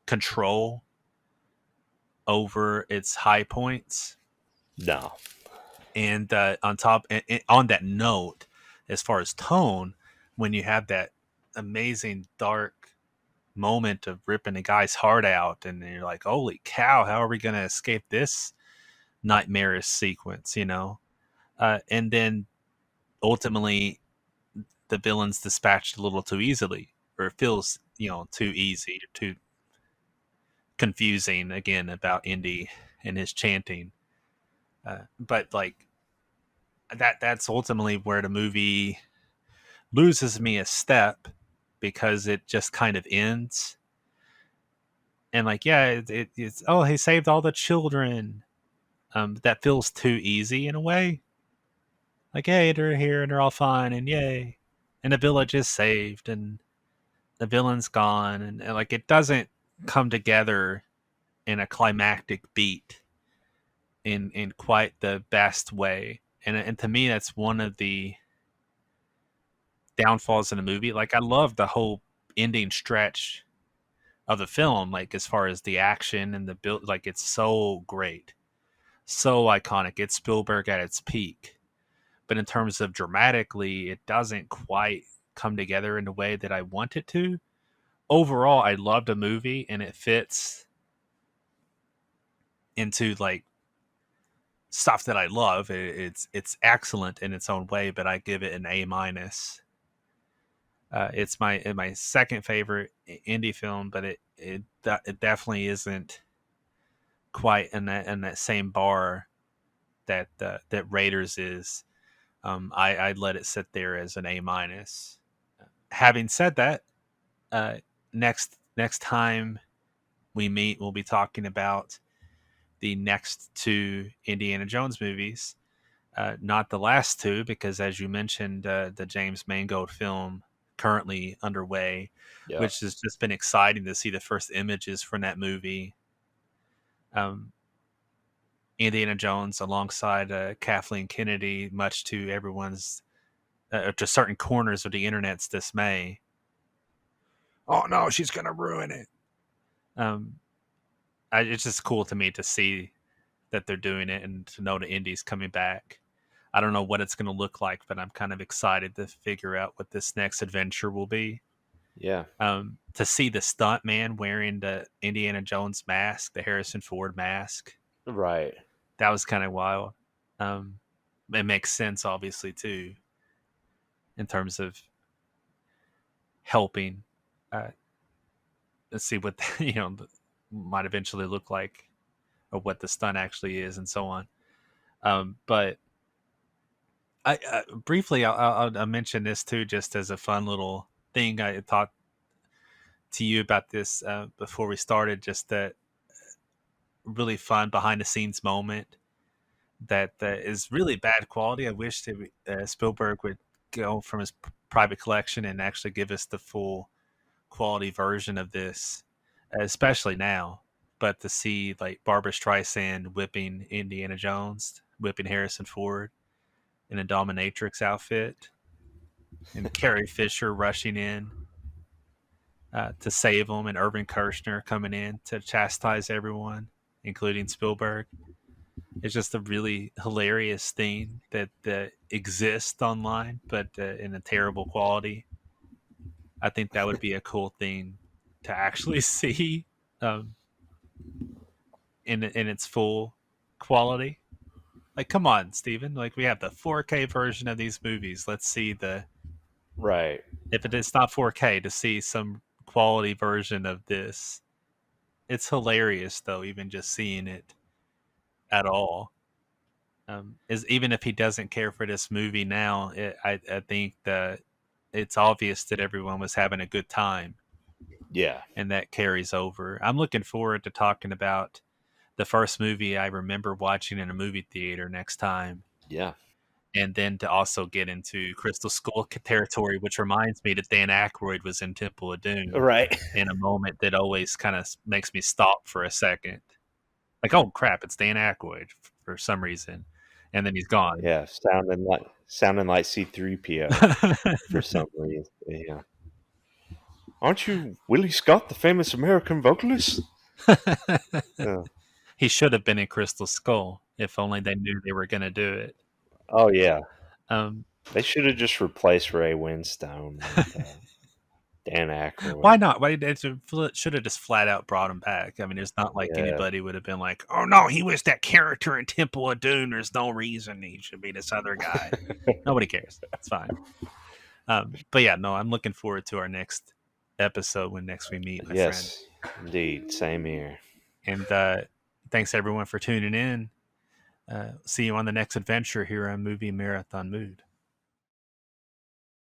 control over its high points. No. And on that note, as far as tone, when you have that amazing dark moment of ripping a guy's heart out, and you're like, holy cow, how are we going to escape this nightmarish sequence, and then ultimately the villain's dispatched a little too easily, or it feels, too easy, or too confusing, again, about Indy and his chanting. But like that's ultimately where the movie loses me a step, because it just kind of ends. And like, yeah, it's, oh, he saved all the children. That feels too easy in a way. Like, hey, they're here and they're all fine, and yay, and the village is saved, and the villain's gone, and like, it doesn't come together in a climactic beat in quite the best way. And to me, that's one of the downfalls in the movie. Like, I love the whole ending stretch of the film, like as far as the action and the build, like it's so great, so iconic. It's Spielberg at its peak. But in terms of dramatically, it doesn't quite come together in the way that I want it to. Overall, I love the movie, and it fits into like stuff that I love. It's excellent in its own way, but I give it an A minus. It's my second favorite indie film, but it definitely isn't quite in that same bar that Raiders is. I'd let it sit there as an A minus. Having said that, next time we meet, we'll be talking about the next two Indiana Jones movies. Not the last two, because as you mentioned, the James Mangold film currently underway, Yeah. which has just been exciting to see the first images from that movie. Indiana Jones alongside Kathleen Kennedy, much to everyone's, to certain corners of the internet's dismay. Oh no, she's gonna ruin it. It's just cool to me to see that they're doing it, and to know the Indy's coming back. I don't know what it's going to look like, but I'm kind of excited to figure out what this next adventure will be. Yeah. To see the stunt man wearing the Indiana Jones mask, the Harrison Ford mask, Right. that was kind of wild. It makes sense, obviously, too, in terms of helping. Let's see what might eventually look like, or what the stunt actually is, and so on. But I briefly, I'll mention this too, just as a fun little thing. I talked to you about this before we started. Just that really fun behind the scenes moment that is really bad quality. I wish that Spielberg would go from his private collection and actually give us the full quality version of this, especially now. But to see like Barbra Streisand whipping Indiana Jones, whipping Harrison Ford in a dominatrix outfit, and Carrie Fisher rushing in to save him, and Irvin Kershner coming in to chastise everyone, including Spielberg. It's just a really hilarious thing that exists online, but in a terrible quality. I think that would be a cool thing to actually see um, in its full quality. Like, come on, Steven. Like, we have the 4K version of these movies. Let's see Right. if it is not 4K, to see some quality version of this. It's hilarious, though, even just seeing it at all. Is even if he doesn't care for this movie now, I think that it's obvious that everyone was having a good time, Yeah. and that carries over. I'm looking forward to talking about the first movie I remember watching in a movie theater next time, Yeah. and then to also get into Crystal Skull territory, which reminds me that Dan Aykroyd was in Temple of Doom Right. in a moment that always kind of makes me stop for a second. Like, oh crap, it's Dan Aykroyd for some reason, and then he's gone. Yeah. Sounding like C-3PO for some reason. Yeah. Aren't you Willie Scott, the famous American vocalist? He should have been in Crystal Skull, if only they knew they were going to do it. Oh yeah. Um, They should have just replaced Ray Winstone with Dan Aykroyd. Why not? Why they should have just flat out brought him back? I mean, it's not like Yeah. anybody would have been like, "Oh no, he was that character in Temple of Doom. There's no reason he should be this other guy." Nobody cares. It's fine. But yeah, no, I'm looking forward to our next episode when next we meet, my friend. Yes, indeed. Same here. And thanks everyone for tuning in. See you on the next adventure here on Movie Marathon Mood.